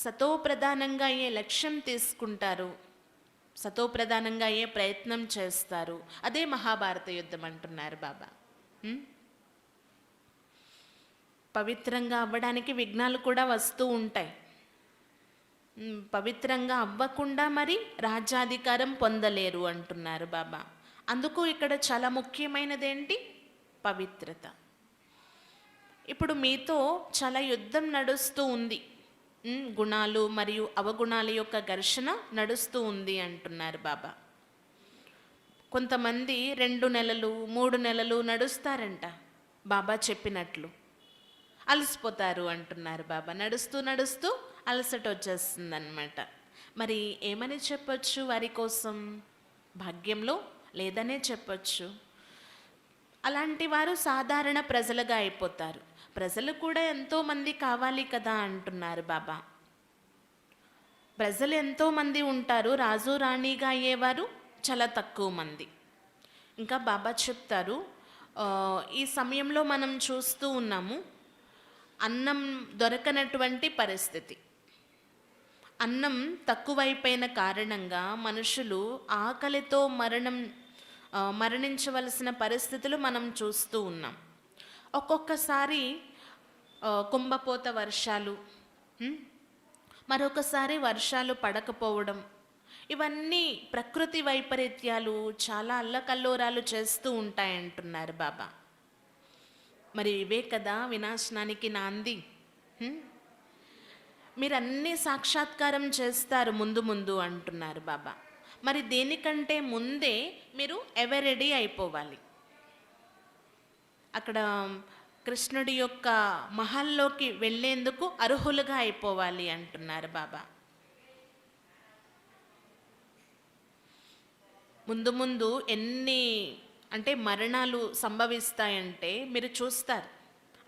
సతో ప్రధానంగా అయ్యే లక్ష్యం తీసుకుంటారో, సతో ప్రధానంగా అయ్యే ప్రయత్నం చేస్తారు, అదే మహాభారత యుద్ధం అంటున్నారు బాబా. పవిత్రంగా అవ్వడానికి విఘ్నాలు కూడా వస్తూ ఉంటాయి. పవిత్రంగా అవ్వకుండా మరి రాజ్యాధికారం పొందలేరు అంటున్నారు బాబా. అందుకు ఇక్కడ చాలా ముఖ్యమైనదేంటి? పవిత్రత. ఇప్పుడు మీతో చాలా యుద్ధం నడుస్తూ ఉంది, గుణాలు మరియు అవగుణాల యొక్క ఘర్షణ నడుస్తూ ఉంది అంటున్నారు బాబా. కొంతమంది 2 నెలలు 3 నెలలు నడుస్తారంట, బాబా చెప్పినట్లు అలసిపోతారు అంటున్నారు బాబా. నడుస్తూ నడుస్తూ అలసట వచ్చేస్తుందన్నమాట. మరి ఏమని చెప్పొచ్చు వారి కోసం? భాగ్యంలో లేదనే చెప్పొచ్చు. అలాంటి వారు సాధారణ ప్రజలుగా అయిపోతారు. ప్రజలు కూడా ఎంతోమంది కావాలి కదా అంటున్నారు బాబా. ప్రజలు ఎంతోమంది ఉంటారు, రాజు రాణిగా అయ్యేవారు చాలా తక్కువ మంది. ఇంకా బాబా చెప్తారు, ఈ సమయంలో మనం చూస్తూ ఉన్నాము, అన్నం దొరకనటువంటి పరిస్థితి. అన్నం తక్కువైపోయిన కారణంగా మనుషులు ఆకలితో మరణించవలసిన పరిస్థితులు మనం చూస్తూ ఉన్నాం. ఒక్కొక్కసారి కుంభపోత వర్షాలు, మరొకసారి వర్షాలు పడకపోవడం, ఇవన్నీ ప్రకృతి వైపరీత్యాలు చాలా అల్లకల్లోరాలు చేస్తూ ఉంటాయంటున్నారు బాబా. మరి ఇవే కదా వినాశనానికి నాంది. మీరు అన్నీ సాక్షాత్కారం చేస్తారు ముందు ముందు అంటున్నారు బాబా. మరి దేనికంటే ముందే మీరు ఎవర్ రెడీ అయిపోవాలి. అక్కడ కృష్ణుడి యొక్క మహల్లోకి వెళ్ళేందుకు అర్హులుగా అయిపోవాలి అంటున్నారు బాబా. ముందు ముందు ఎన్ని మరణాలు సంభవిస్తాయంటే మీరు చూస్తారు.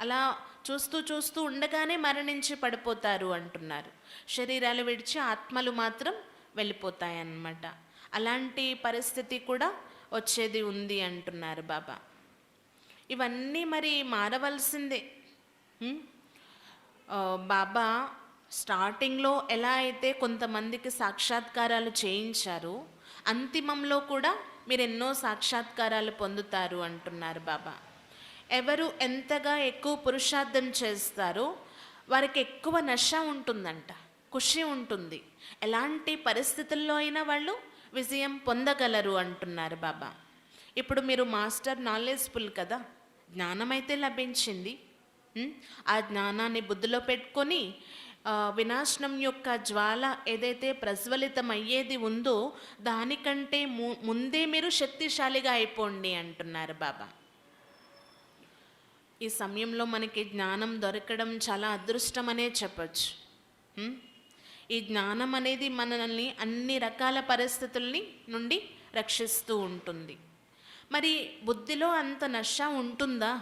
అలా చూస్తూ చూస్తూ ఉండగానే మరణించి పడిపోతారు అంటున్నారు. శరీరాలు విడిచి ఆత్మలు మాత్రం వెళ్ళిపోతాయన్నమాట. అలాంటి పరిస్థితి కూడా వచ్చేది ఉంది అంటున్నారు బాబా. ఇవన్నీ మరి మారవలసిందే. బాబా స్టార్టింగ్లో ఎలా అయితే కొంతమందికి సాక్షాత్కారాలు చేయించారో, అంతిమంలో కూడా మీరు ఎన్నో సాక్షాత్కారాలు పొందుతారు అంటున్నారు బాబా. ఎవరు ఎంతగా ఎక్కువ పురుషార్థం చేస్తారో వారికి ఎక్కువ నశ ఉంటుందంట. ఖుషి ఉంటుంది. ఎలాంటి పరిస్థితుల్లో అయినా వాళ్ళు విజయం పొందగలరు అంటున్నారు బాబా. ఇప్పుడు మీరు మాస్టర్ నాలెడ్జ్ఫుల్ కదా, జ్ఞానమైతే లభించింది. ఆ జ్ఞానాన్ని బుద్ధిలో పెట్టుకొని వినాశనం యొక్క జ్వాల ఏదైతే ప్రజ్వలితం అయ్యేది ఉందో దానికంటే ముందే మీరు శక్తిశాలిగా అయిపోండి అంటున్నారు బాబా. ఈ సమయంలో మనకి జ్ఞానం దొరకడం చాలా అదృష్టమనే చెప్పచ్చు. ఈ జ్ఞానం అనేది మనల్ని అన్ని రకాల పరిస్థితుల్ని నుండి రక్షిస్తూ ఉంటుంది. మరి బుద్ధిలో అంత నష ఉంటుందా?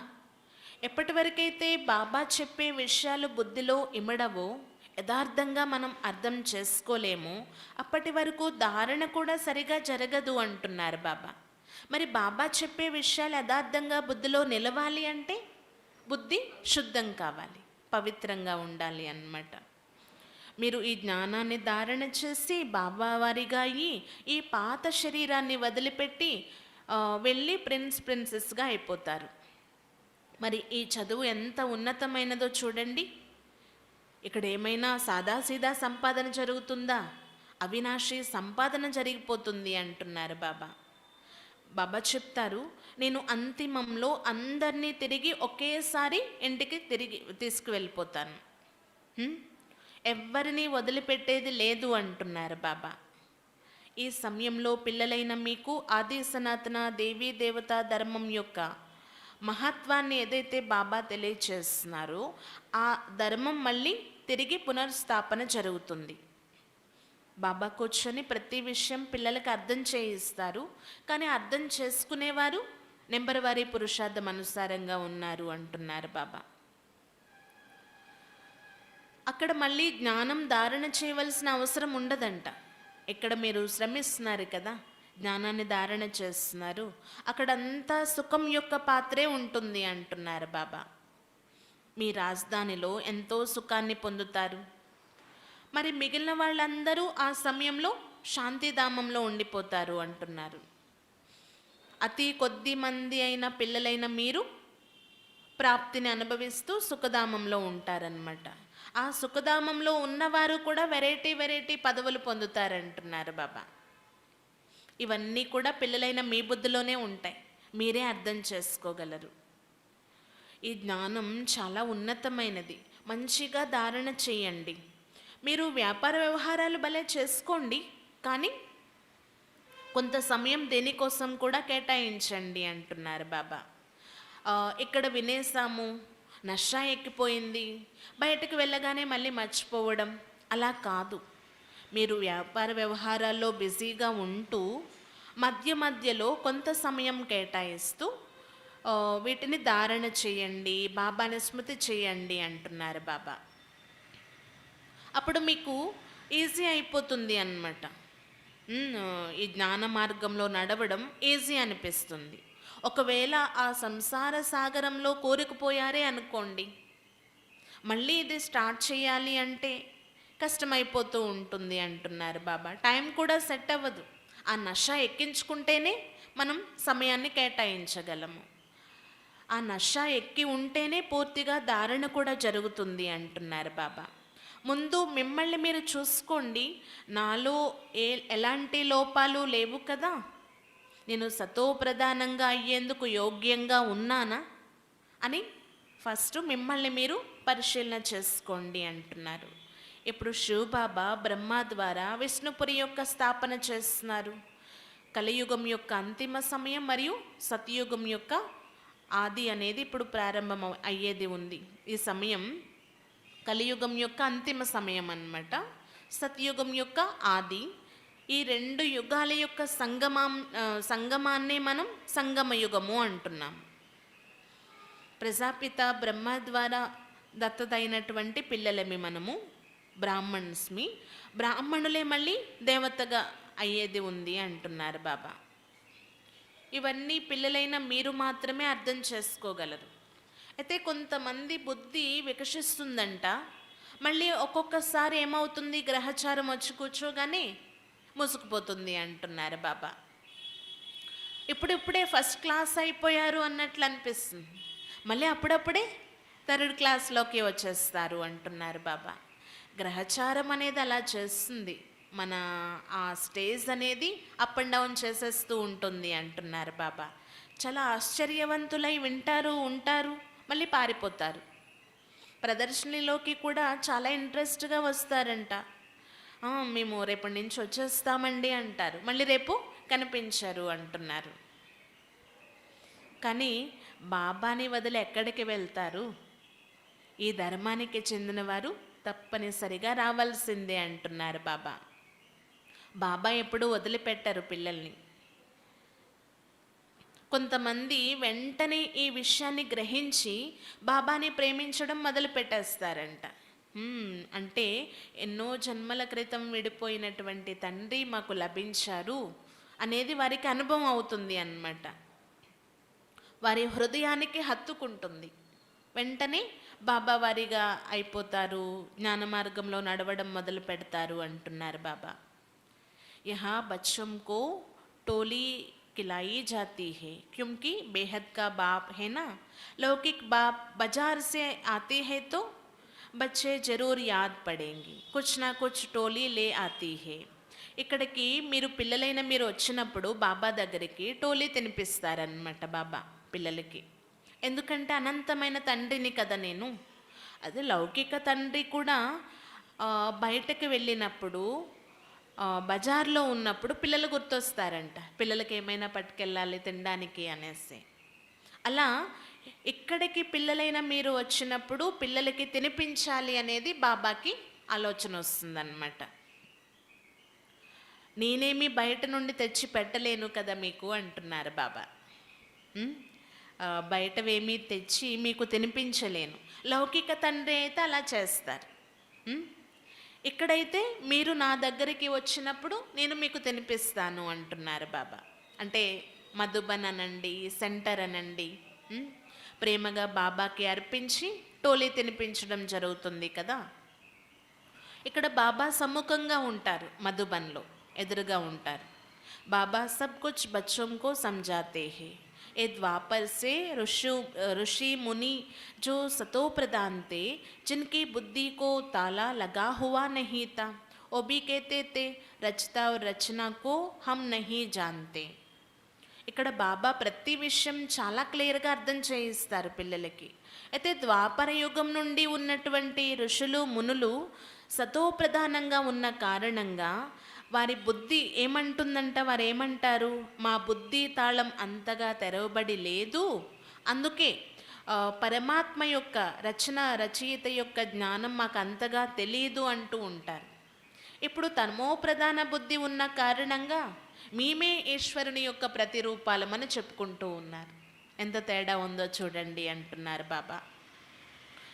ఎప్పటి వరకైతే బాబా చెప్పే విషయాలు బుద్ధిలో ఇమడవో, యథార్థంగా మనం అర్థం చేసుకోలేము, అప్పటి వరకు ధారణ కూడా సరిగా జరగదు అంటున్నారు బాబా. మరి బాబా చెప్పే విషయాలు యథార్థంగా బుద్ధిలో నిలవాలి అంటే బుద్ధి శుద్ధం కావాలి, పవిత్రంగా ఉండాలి అన్నమాట. మీరు ఈ జ్ఞానాన్ని ధారణ చేసి బాబా వారిగా అయ్యి ఈ పాత శరీరాన్ని వదిలిపెట్టి వెళ్ళి ప్రిన్సెస్గా అయిపోతారు. మరి ఈ చదువు ఎంత ఉన్నతమైనదో చూడండి. ఇక్కడ ఏమైనా సాదాసీదా సంపాదన జరుగుతుందా? అవినాశి సంపాదన జరిగిపోతుంది అంటున్నారు బాబా. బాబా చెప్తారు, నేను అంతిమంలో అందరినీ తిరిగి ఒకేసారి ఇంటికి తిరిగి తీసుకువెళ్ళిపోతాను, ఎవ్వరినీ వదిలిపెట్టేది లేదు అంటున్నారు బాబా. ఈ సమయంలో పిల్లలైన మీకు ఆది సనాతన దేవీ దేవతా ధర్మం యొక్క మహత్వాన్ని ఏదైతే బాబా తెలియచేస్తున్నారో ఆ ధర్మం మళ్ళీ తిరిగి పునర్స్థాపన జరుగుతుంది. బాబా కూర్చొని ప్రతి విషయం పిల్లలకు అర్థం చేయిస్తారు, కానీ అర్థం చేసుకునేవారు నెంబర్ వారీ పురుషార్థం అనుసారంగా ఉన్నారు అంటున్నారు బాబా. అక్కడ మళ్ళీ జ్ఞానం ధారణ చేయవలసిన అవసరం ఉండదంట. ఇక్కడ మీరు శ్రమిస్తున్నారు కదా, జ్ఞానాన్ని ధారణ చేస్తున్నారు, అక్కడంతా సుఖం యొక్క పాత్రే ఉంటుంది అంటున్నారు బాబా. మీ రాజధానిలో ఎంతో సుఖాన్ని పొందుతారు. మరి మిగిలిన వాళ్ళందరూ ఆ సమయంలో శాంతిధామంలో ఉండిపోతారు అంటున్నారు. అతి కొద్ది మంది అయిన పిల్లలైన మీరు ప్రాప్తిని అనుభవిస్తూ సుఖధామంలో ఉంటారనమాట. ఆ సుఖధామంలో ఉన్నవారు కూడా వెరైటీ పదవులు పొందుతారంటున్నారు బాబా. ఇవన్నీ కూడా పిల్లలైన మీ బుద్ధిలోనే ఉంటాయి, మీరే అర్థం చేసుకోగలరు. ఈ జ్ఞానం చాలా ఉన్నతమైనది, మంచిగా ధారణ చేయండి. మీరు వ్యాపార వ్యవహారాలు భలే చేసుకోండి, కానీ కొంత సమయం దేనికోసం కూడా కేటాయించండి అంటున్నారు బాబా. ఇక్కడ వినేసాము, నష ఎక్కిపోయింది, బయటకు వెళ్ళగానే మళ్ళీ మర్చిపోవడం, అలా కాదు. మీరు వ్యాపార వ్యవహారాల్లో బిజీగా ఉంటూ మధ్యలో కొంత సమయం కేటాయిస్తూ వీటిని ధారణ చేయండి, బాబాని స్మృతి చేయండి అంటున్నారు బాబా. అప్పుడు మీకు ఈజీ అయిపోతుంది అన్నమాట. ఈ జ్ఞాన మార్గంలో నడవడం ఈజీ అనిపిస్తుంది. ఒకవేళ ఆ సంసార సాగరంలో కోరుకుపోయారే అనుకోండి, మళ్ళీ ఇది స్టార్ట్ చేయాలి అంటే కష్టమైపోతూ ఉంటుంది అంటున్నారు బాబా. టైం కూడా సెట్ అవ్వదు. ఆ నష ఎక్కించుకుంటేనే మనం సమయాన్ని కేటాయించగలము. ఆ నష ఎక్కి ఉంటేనే పూర్తిగా ధారణ కూడా జరుగుతుంది అంటున్నారు బాబా. ముందు మిమ్మల్ని మీరు చూసుకోండి, నాలో ఎలాంటి లోపాలు లేవు కదా, నేను సతోప్రధానంగా అయ్యేందుకు యోగ్యంగా ఉన్నానా అని ఫస్ట్ మిమ్మల్ని మీరు పరిశీలన చేసుకోండి అంటున్నారు. ఇప్పుడు శివబాబా బ్రహ్మ ద్వారా విష్ణుపురి యొక్క స్థాపన చేస్తున్నారు. కలియుగం యొక్క అంతిమ సమయం మరియు సత్యుగం యొక్క ఆది అనేది ఇప్పుడు ప్రారంభం అయ్యేది ఉంది. ఈ సమయం కలియుగం యొక్క అంతిమ సమయం అన్నమాట, సత్యుగం యొక్క ఆది. ఈ రెండు యుగాల యొక్క సంగమాన్నే మనం సంగమయుగము అంటున్నాం. ప్రజాపిత బ్రహ్మ ద్వారా దత్తతైనటువంటి పిల్లలమి మనము, బ్రాహ్మణ్స్మి. బ్రాహ్మణులే మళ్ళీ దేవతగా అయ్యేది ఉంది అంటున్నారు బాబా. ఇవన్నీ పిల్లలైన మీరు మాత్రమే అర్థం చేసుకోగలరు. అయితే కొంతమంది బుద్ధి వికసిస్తుందంట, మళ్ళీ ఒక్కొక్కసారి ఏమవుతుంది, గ్రహచారం వచ్చి కూర్చోగానే మూసుకుపోతుంది అంటున్నారు బాబా. ఇప్పుడిప్పుడే ఫస్ట్ క్లాస్ అయిపోయారు అన్నట్లు అనిపిస్తుంది, మళ్ళీ అప్పుడప్పుడే థర్డ్ క్లాస్లోకి వచ్చేస్తారు అంటున్నారు బాబా. గ్రహచారం అనేది అలా చేస్తుంది. మన ఆ స్టేజ్ అనేది అప్ అండ్ డౌన్ చేసేస్తూ ఉంటుంది అంటున్నారు బాబా. చాలా ఆశ్చర్యవంతులై వింటారు, ఉంటారు, మళ్ళీ పారిపోతారు. ప్రదర్శనలోకి కూడా చాలా ఇంట్రెస్ట్గా వస్తారంట. మేము రేపటి నుంచి వచ్చేస్తామండి అంటారు, మళ్ళీ రేపు కనిపించరు అంటున్నారు. కానీ బాబాని వదిలి ఎక్కడికి వెళ్తారు? ఈ ధర్మానికి చెందినవారు తప్పనిసరిగా రావాల్సిందే అంటున్నారు బాబా. బాబా ఎప్పుడూ వదిలిపెట్టరు పిల్లల్ని. కొంతమంది వెంటనే ఈ విషయాన్ని గ్రహించి బాబాని ప్రేమించడం మొదలు పెట్టేస్తారంట. అంటే ఎన్నో జన్మల క్రితం విడిపోయినటువంటి తండ్రి మాకు లభించారు అనేది వారికి అనుభవం అవుతుంది అన్నమాట. వారి హృదయానికి హత్తుకుంటుంది. వెంటనే బాబా వారిగా అయిపోతారు, జ్ఞాన మార్గంలో నడవడం మొదలు పెడతారు అంటున్నారు బాబా. యహా బచ్చం కో టోలీ खिलाई जाती है क्योंकि बेहद का बाप है ना। लौकिक बाप बाजार से आते हैं तो बच्चे जरूर याद पड़ेंगे, कुछ ना कुछ टोली ले आती है. ఇక్కడికి పిల్లలైన మీరు వచ్చినప్పుడు బాబా దగ్గరికి టోలీ తినిపిస్తారనమాట బాబా పిల్లలకి. ఎందుకంటే అనంతమైన తండ్రిని కదా నేను. అదే లౌకిక తండ్రి కూడా బయటకు వెళ్ళినప్పుడు బజార్లో ఉన్నప్పుడు పిల్లలు గుర్తొస్తారంట, పిల్లలకి ఏమైనా పట్టుకెళ్ళాలి తినడానికి అనేసి. అలా ఇక్కడికి పిల్లలైన మీరు వచ్చినప్పుడు పిల్లలకి తినిపించాలి అనేది బాబాకి ఆలోచన వస్తుందన్నమాట. నేనేమి బయట నుండి తెచ్చి పెట్టలేను కదా మీకు అంటున్నారు బాబా. బయటవేమీ తెచ్చి మీకు తినిపించలేను. లౌకిక తండ్రి అయితే అలా చేస్తారు. ఇక్కడైతే మీరు నా దగ్గరికి వచ్చినప్పుడు నేను మీకు తినిపిస్తాను అంటున్నారు బాబా. అంటే మధుబన్ అనండి, సెంటర్ అనండి, ప్రేమగా బాబాకి అర్పించి టోలీ తినిపించడం జరుగుతుంది కదా. ఇక్కడ బాబా సమ్ముఖంగా ఉంటారు, మధుబన్లో ఎదురుగా ఉంటారు. బాబా సబ్ కుచ్ బచ్చోం కో సమझाते हैं. ये द्वापर से ऋषि मुनि जो सतो प्रधान थे, जिनकी बुद्धि को ताला लगा हुआ नहीं था, वो भी कहते थे रचता और रचना को हम नहीं जानते. ఇక్కడ బాబా ప్రతి విషయం చాలా క్లియర్గా అర్థం చేయిస్తారు పిల్లలకి. అయితే ద్వాపర యుగం నుండి ఉన్నటువంటి ఋషులు మునులు సతోప్రధానంగా ఉన్న కారణంగా వారి బుద్ధి ఏమంటుందంట, వారు ఏమంటారు, మా బుద్ధి తాళం అంతగా తెరవబడి లేదు, అందుకే పరమాత్మ యొక్క రచయిత యొక్క జ్ఞానం మాకు అంతగా తెలియదు అంటూ ఉంటారు. ఇప్పుడు తమో ప్రధాన బుద్ధి ఉన్న కారణంగా మేమే ఈశ్వరుని యొక్క ప్రతిరూపాలమని చెప్పుకుంటూ ఉన్నారు. ఎంత తేడా ఉందో చూడండి అంటున్నారు బాబా.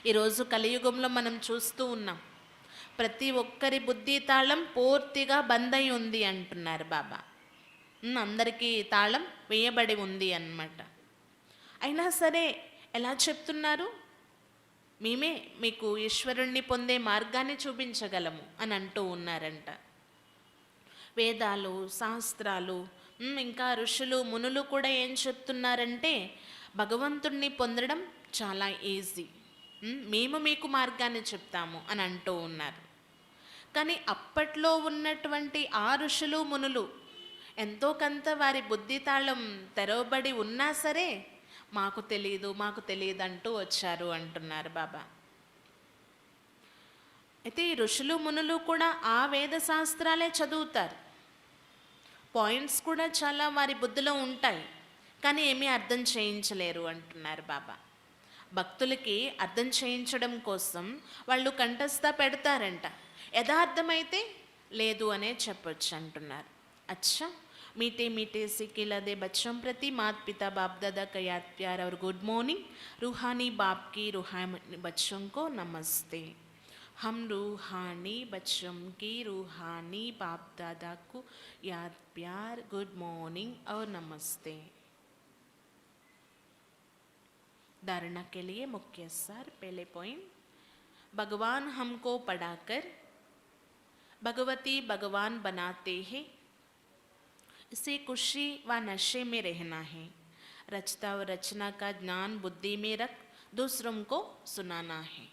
ఈరోజు కలియుగంలో మనం చూస్తూ ఉన్నాం, ప్రతి ఒక్కరి బుద్ధి తాళం పూర్తిగా బంద్ అయి ఉంది అంటున్నారు బాబా. అందరికీ తాళం వేయబడి ఉంది అన్నమాట. అయినా సరే ఎలా చెప్తున్నారు, మేమే మీకు ఈశ్వరుణ్ణి పొందే మార్గాన్ని చూపించగలము అని అంటూ ఉన్నారంట. వేదాలు, శాస్త్రాలు, ఇంకా ఋషులు మునులు కూడా ఏం చెప్తున్నారంటే భగవంతుణ్ణి పొందడం చాలా ఈజీ, మేము మీకు మార్గాన్ని చెప్తాము అని అంటూ ఉన్నారు. కానీ అప్పట్లో ఉన్నటువంటి ఆ ఋషులు మునులు ఎంతో కొంత వారి బుద్ధి తాళం తెరవబడి ఉన్నా సరే మాకు తెలియదు అంటూ వచ్చారు అంటున్నారు బాబా. అయితే ఈ ఋషులు మునులు కూడా ఆ వేద శాస్త్రాలే చదువుతారు, పాయింట్స్ కూడా చాలా వారి బుద్ధిలో ఉంటాయి, కానీ ఏమీ అర్థం చేయించలేరు అంటున్నారు బాబా. భక్తులకి అర్థం చేయించడం కోసం వాళ్ళు కంఠస్థ పెడతారంట, యథార్థమైతే లేదు అనే చెప్పొచ్చు అంటున్నారు. अच्छा मीठे मीठे से खिलाते बच्चों प्रति माता पिता बाप दादा का याद प्यार और गुड मॉर्निंग. रूहानी बाप की रूहानी बच्चों को नमस्ते. हम रूहानी बच्चों की रूहानी बाप दादा को याद प्यार गुड मॉर्निंग और नमस्ते. धारणा के लिए मुख्य सार. पहले पॉइंट, भगवान हमको पढ़ाकर भगवती भगवान बनाते हैं, इसे खुशी व नशे में रहना है. रचता व रचना का ज्ञान बुद्धि में रख दूसरों को सुनाना है.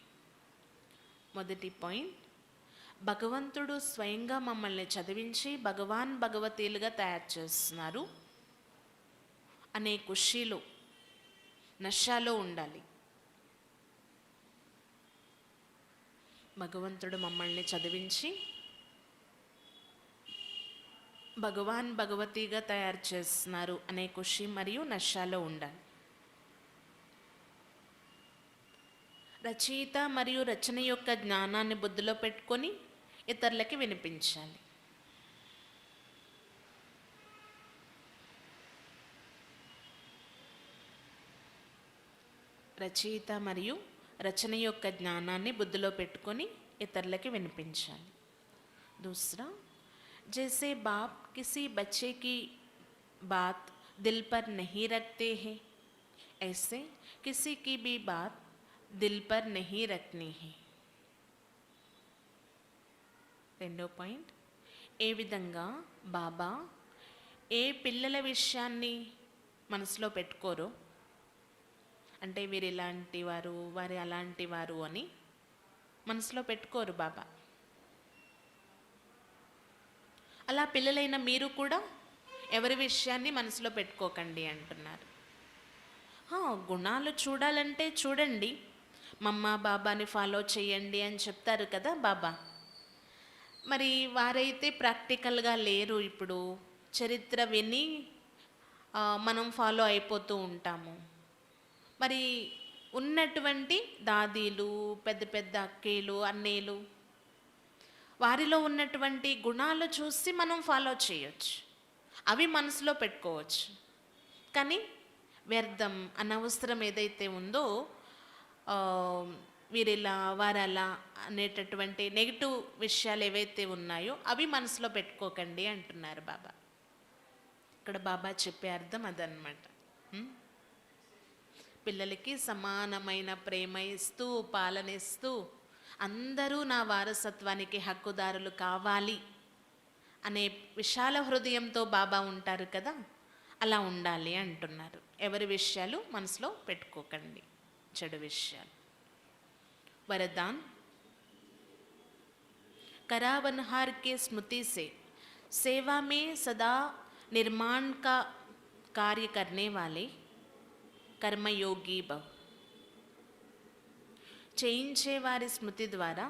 మొదటి పాయింట్, భగవంతుడు స్వయంగా మమ్మల్ని చదివించి భగవాన్ భగవతీలుగా తయారు చేస్తున్నారు అనే ఖుషీలో, నషాలో ఉండాలి. భగవంతుడు మమ్మల్ని చదివించి భగవాన్ భగవతిగా తయారు చేస్తున్నారు అనే ఖుషి మరియు నషాలో ఉండాలి. రచయిత మరియు రచన యొక్క జ్ఞానాన్ని బుద్ధిలో పెట్టుకొని ఇతరులకి వినిపించాలి. రచయిత మరియు రచన యొక్క జ్ఞానాన్ని బుద్ధిలో పెట్టుకొని ఇతరులకి వినిపించాలి. दूसरा, जैसे बाप किसी बच्चे की बात दिल पर नहीं रखते हैं, ऐसे किसी की भी बात दिल पर नहीं रखनी है. రెండో పాయింట్, ఏ విధంగా బాబా ఏ పిల్లల విషయాన్ని మనసులో పెట్టుకోరో, అంటే వీరు ఇలాంటి వారు, వారి అలాంటి వారు అని మనసులో పెట్టుకోరు బాబా. అలా పిల్లలైన మీరు కూడా ఎవరి విషయాన్ని మనసులో పెట్టుకోకండి అంటున్నారు. గుణాలు చూడాలంటే చూడండి, మమ్మ బాబాని ఫాలో చేయండి అని చెప్తారు కదా బాబా. మరి వారైతే ప్రాక్టికల్గా లేరు. ఇప్పుడు చరిత్ర విని మనం ఫాలో అయిపోతూ ఉంటాము. మరి ఉన్నటువంటి దాదీలు, పెద్ద పెద్ద అక్కేలు, అన్నేలు, వారిలో ఉన్నటువంటి గుణాలు చూసి మనం ఫాలో చేయొచ్చు, అవి మనసులో పెట్టుకోవచ్చు. కానీ వ్యర్థం, అనవసరం ఏదైతే ఉందో, వీరిలా వారలా అనేటటువంటి నెగిటివ్ విషయాలు ఏవైతే ఉన్నాయో అవి మనసులో పెట్టుకోకండి అంటున్నారు బాబా. ఇక్కడ బాబా చెప్పే అర్థం అదనమాట. పిల్లలకి సమానమైన ప్రేమ ఇస్తూ, పాలనిస్తూ, అందరూ నా వారసత్వానికి హక్కుదారులు కావాలి అనే విశాల హృదయంతో బాబా ఉంటారు కదా, అలా ఉండాలి అంటున్నారు. ఎవరి విషయాలు మనసులో పెట్టుకోకండి, చెడు విషయాలు. वरदान, करावनहार के स्मृति से सेवा में सदा निर्माण का कार्य करने वाले कर्मयोगी भव. చేయించే వారి స్మృతి ద్వారా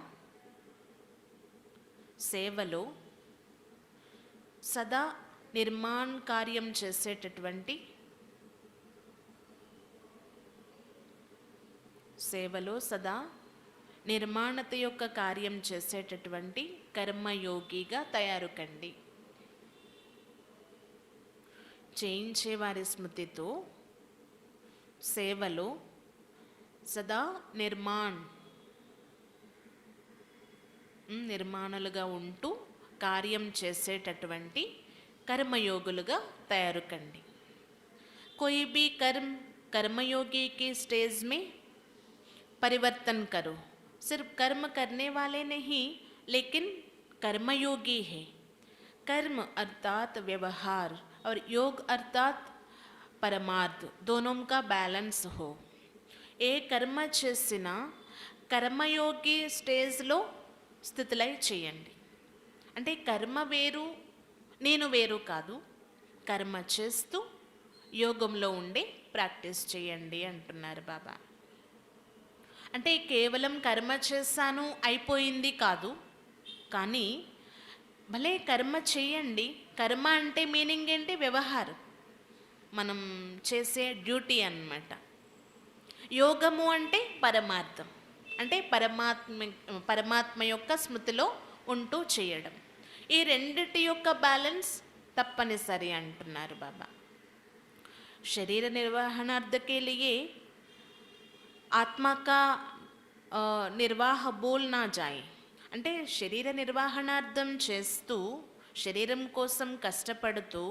సేవలో సదా నిర్మాణ కార్యం చేసేటటువంటి, సేవలో సదా నిర్మాణత యొక్క కార్యం చేసేటటువంటి కర్మయోగిగా తయారు కండి. చేయించే వారి స్మృతితో సేవలో సదా నిర్మాణులుగా ఉంటూ కార్యం చేసేటటువంటి కర్మయోగులుగా తయారు కండి. कोई भी कर्मयोगी की स्टेज में परिवर्तन करो. सिर्फ कर्म करने वाले नहीं, लेकिन कर्मयोगी है. कर्म अर्थात व्यवहार और योग अर्थात परमार्थ, दोनों का बैलेंस हो. ఏ కర్మ చేసినా కర్మయోగి స్టేజ్లో స్థితిలై చేయండి. అంటే కర్మ వేరు, నేను వేరు కాదు, కర్మ చేస్తూ యోగంలో ఉండి ప్రాక్టీస్ చేయండి అంటున్నారు బాబా. అంటే కేవలం కర్మ చేశాను అయిపోయింది కాదు, కానీ భలే కర్మ చేయండి. కర్మ అంటే మీనింగ్ ఏంటి? వ్యవహారం, మనం చేసే డ్యూటీ అన్నమాట. యోగము అంటే పరమార్థం, అంటే పరమాత్మ యొక్క స్మృతిలో ఉంటూ చేయడం. ఈ రెండిటి యొక్క బ్యాలెన్స్ తప్పనిసరి అంటున్నారు బాబా. శరీర నిర్వహణార్థ के लिए ఆత్మ కా నిర్వాహ బోల్ నా జాయ్. అంటే శరీర నిర్వహణార్థం చేస్తూ, శరీరం కోసం కష్టపడుతూ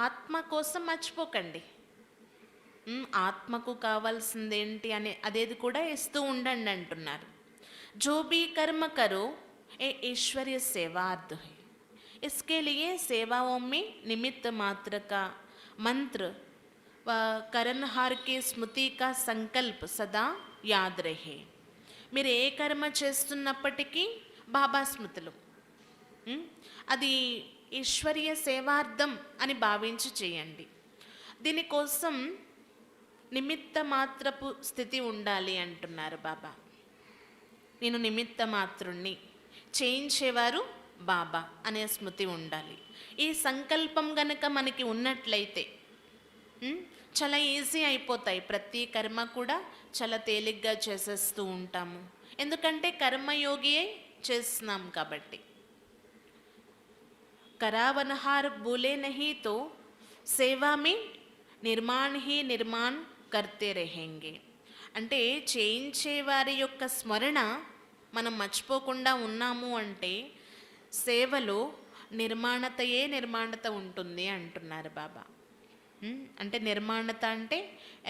ఆత్మ కోసం మర్చిపోకండి. ఆత్మకు కావాల్సిందేంటి అనే అదేది కూడా ఇస్తూ ఉండండి అంటున్నారు. जो भी कर्म करो ये ईश्वरीय सेवार्थ है. इसके लिए सेवाओं में निमित्त मात्र का मंत्र व करनहार की स्मृति का संकल्प सदा याद रहे. మీరు ఏ కర్మ చేస్తున్నప్పటికీ బాబా స్మృతులు. ఉమ్, అది ఈశ్వరీయ సేవార్థం అని భావించి చేయండి. దీనికోసం నిమిత్త మాత్రపు స్థితి ఉండాలి అంటున్నారు బాబా. నేను నిమిత్త మాత్రుణ్ణి, చేయించేవారు బాబా అనే స్మృతి ఉండాలి. ఈ సంకల్పం గనక మనకి ఉన్నట్లయితే చాలా ఈజీ అయిపోతాయి. ప్రతి కర్మ కూడా చాలా తేలిగ్గా చేసేస్తూ ఉంటాము. ఎందుకంటే కర్మయోగియే చేస్తున్నాం కాబట్టి. करावनहार बोले नहीं तो सेवा में निर्माण ही निर्माण करते रहेंगे. అంటే చేయించే వారి యొక్క స్మరణ మనం మర్చిపోకుండా ఉన్నాము అంటే సేవలో నిర్మాణత ఉంటుంది అంటున్నారు బాబా. అంటే నిర్మాణత అంటే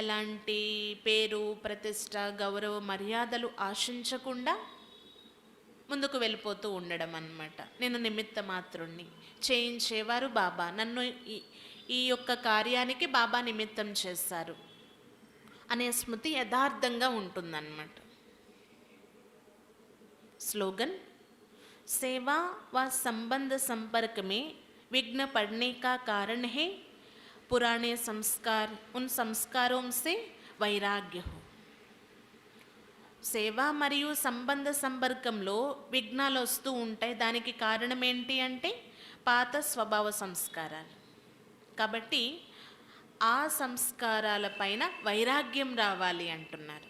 ఎలాంటి పేరు, ప్రతిష్ట, గౌరవ, మర్యాదలు ఆశించకుండా ముందుకు వెళ్ళిపోతూ ఉండడం అన్నమాట. నేను నిమిత్త మాత్రుణ్ణి, చేయించేవారు బాబా, నన్ను ఈ యొక్క కార్యానికి బాబా నిమిత్తం చేశారు అనే స్మృతి యథార్థంగా ఉంటుందన్నమాట. స్లోగన్ सेवा व संबंध संपर्क में विघ्न पड़ने का कारण है पुराने संस्कार, उन संस्कारों से वैराग्य हो. సేవ మరియు సంబంధ సంపర్కంలో విఘ్నాలు వస్తూ ఉంటాయి. దానికి కారణం ఏంటి అంటే పాత స్వభావ సంస్కారాలు. కాబట్టి ఆ సంస్కారాల పైన వైరాగ్యం రావాలి అంటున్నారు.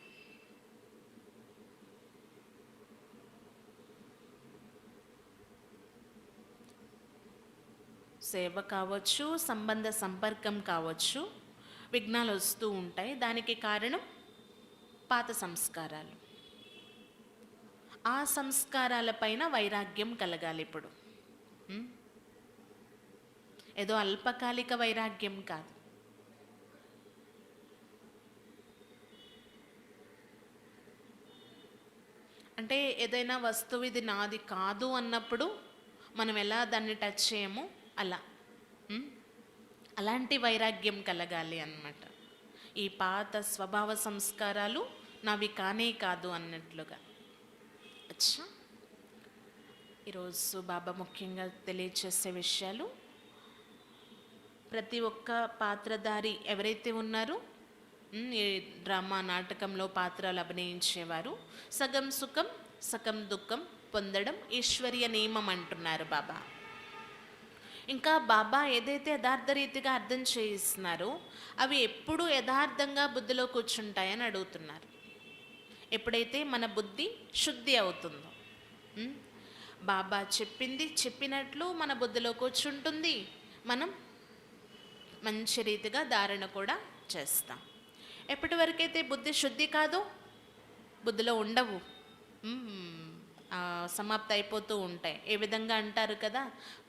సేవ కావచ్చు, సంబంధ సంపర్కం కావచ్చు, విఘ్నాలు వస్తూ ఉంటాయి. దానికి కారణం పాత సంస్కారాలు. ఆ సంస్కారాల పైన వైరాగ్యం కలగాలి. ఇప్పుడు ఏదో అల్పకాలిక వైరాగ్యం కాదు. అంటే ఏదైనా వస్తువు ఇది నాది కాదు అన్నప్పుడు మనం ఎలా దాన్ని టచ్ చేయమో అలా అలాంటి వైరాగ్యం కలగాలి అన్నమాట. ఈ పాత స్వభావ సంస్కారాలు నావి కానే కాదు అన్నట్లుగా. అచ్చా, ఈరోజు బాబా ముఖ్యంగా తెలియచేసే విషయాలు, ప్రతి ఒక్క పాత్రధారి ఎవరైతే ఉన్నారో ఈ డ్రామా నాటకంలో పాత్రలు అభినయించేవారు సగం సుఖం సగం దుఃఖం పొందడం ఈశ్వరీయ నియమం అంటున్నారు బాబా. ఇంకా బాబా ఏదైతే యథార్థ రీతిగా అర్థం చేయిస్తున్నారో అవి ఎప్పుడూ యథార్థంగా బుద్ధిలో కూర్చుంటాయని అడుగుతున్నారు. ఎప్పుడైతే మన బుద్ధి శుద్ధి అవుతుందో, బాబా చెప్పింది చెప్పినట్లు మన బుద్ధిలో కూర్చుంటుంది, మనం మంచి రీతిగా ధారణ కూడా చేస్తాం. ఎప్పటి వరకైతే బుద్ధి శుద్ధి కాదో బుద్ధిలో ఉండవు, సమాప్తి అయిపోతూ ఉంటాయి. ఏ విధంగా అంటారు కదా,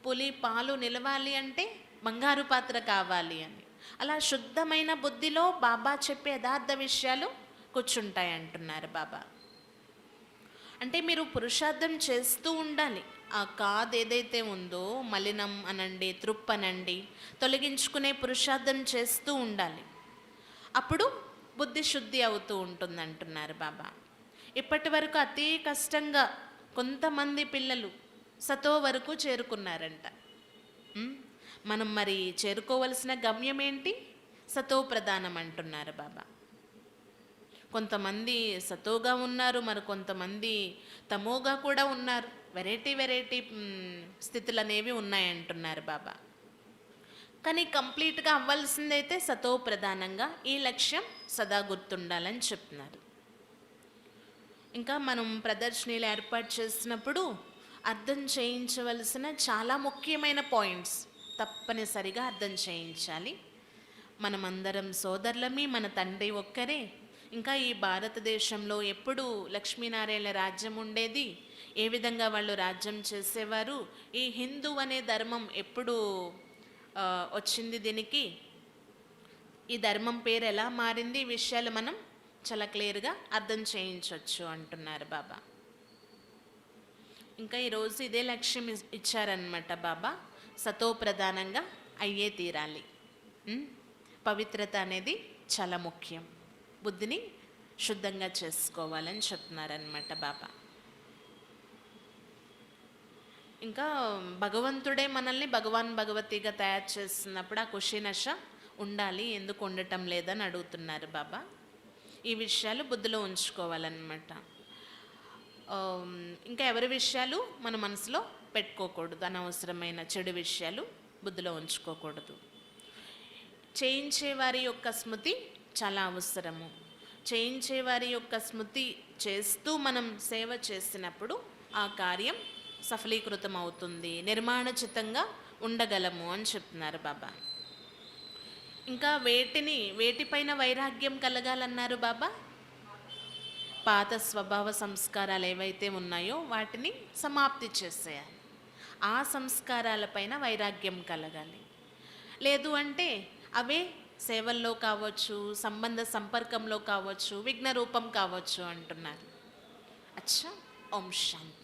పులి పాలు నిలవాలి అంటే బంగారు పాత్ర కావాలి అని. అలా శుద్ధమైన బుద్ధిలో బాబా చెప్పే యథార్థ విషయాలు కూర్చుంటాయి అంటున్నారు బాబా. అంటే మీరు పురుషార్థం చేస్తూ ఉండాలి. ఆ కాదు ఏదైతే ఉందో మలినం అనండి, తృప్ అనండి, తొలగించుకునే పురుషార్థం చేస్తూ ఉండాలి. అప్పుడు బుద్ధి శుద్ధి అవుతూ ఉంటుంది అంటున్నారు బాబా. ఇప్పటి వరకు అతి కష్టంగా కొంతమంది పిల్లలు సతో వరకు చేరుకున్నారంట. మనం మరి చేరుకోవలసిన గమ్యం ఏంటి? సతో ప్రధానం అంటున్నారు బాబా. కొంతమంది సతోగా ఉన్నారు, మరి కొంతమంది తమోగా కూడా ఉన్నారు. వెరైటీ స్థితులు అనేవి ఉన్నాయంటున్నారు బాబా. కానీ కంప్లీట్గా అవ్వాల్సిందైతే సతో ప్రధానంగా ఈ లక్ష్యం సదా గుర్తుండాలని చెప్తున్నారు. ఇంకా మనం ప్రదర్శనలు ఏర్పాటు చేసినప్పుడు అర్థం చేయించవలసిన చాలా ముఖ్యమైన పాయింట్స్ తప్పనిసరిగా అర్థం చేయించాలి. మనమందరం సోదరులమి, మన తండ్రి ఒక్కరే. ఇంకా ఈ భారతదేశంలో ఎప్పుడు లక్ష్మీనారాయణ రాజ్యం ఉండేది, ఏ విధంగా వాళ్ళు రాజ్యం చేసేవారు, ఈ హిందూ అనే ధర్మం ఎప్పుడు వచ్చింది, దీనికి ఈ ధర్మం పేరు ఎలా మారింది, ఈ విషయాలు మనం చాలా క్లియర్గా అర్థం చేయించవచ్చు అంటున్నారు బాబా. ఇంకా ఈరోజు ఇదే లక్ష్యం ఇచ్చారనమాట బాబా, సతో ప్రధానంగా అయ్యే తీరాలి. పవిత్రత అనేది చాలా ముఖ్యం, బుద్ధిని శుద్ధంగా చేసుకోవాలని చెప్తున్నారనమాట బాబా. ఇంకా భగవంతుడే మనల్ని భగవాన్ భగవతిగా తయారు చేస్తున్నప్పుడు ఆ కుషినశ ఉండాలి, ఎందుకు ఉండటం లేదని అడుగుతున్నారు బాబా. ఈ విషయాలు బుద్ధిలో ఉంచుకోవాలన్నమాట. ఇంకా ఎవరి విషయాలు మన మనసులో పెట్టుకోకూడదు, అనవసరమైన చెడు విషయాలు బుద్ధిలో ఉంచుకోకూడదు. చేయించే వారి యొక్క స్మృతి చాలా అవసరము. చేయించే వారి యొక్క స్మృతి చేస్తూ మనం సేవ చేసినప్పుడు ఆ కార్యం సఫలీకృతం అవుతుంది, నిర్మాణచితంగా ఉండగలము అని చెప్తున్నారు బాబా. ఇంకా వేటిపైన వైరాగ్యం కలగాలన్నారు బాబా? పాత స్వభావ సంస్కారాలు ఏవైతే ఉన్నాయో వాటిని సమాప్తి చేసేయాలి. ఆ సంస్కారాలపైన వైరాగ్యం కలగాలి. లేదు అంటే అవే సేవల్లో కావచ్చు, సంబంధ సంపర్కంలో కావచ్చు, విఘ్న రూపం కావచ్చు అంటున్నారు. అచ్చా, ఓం శాంతి.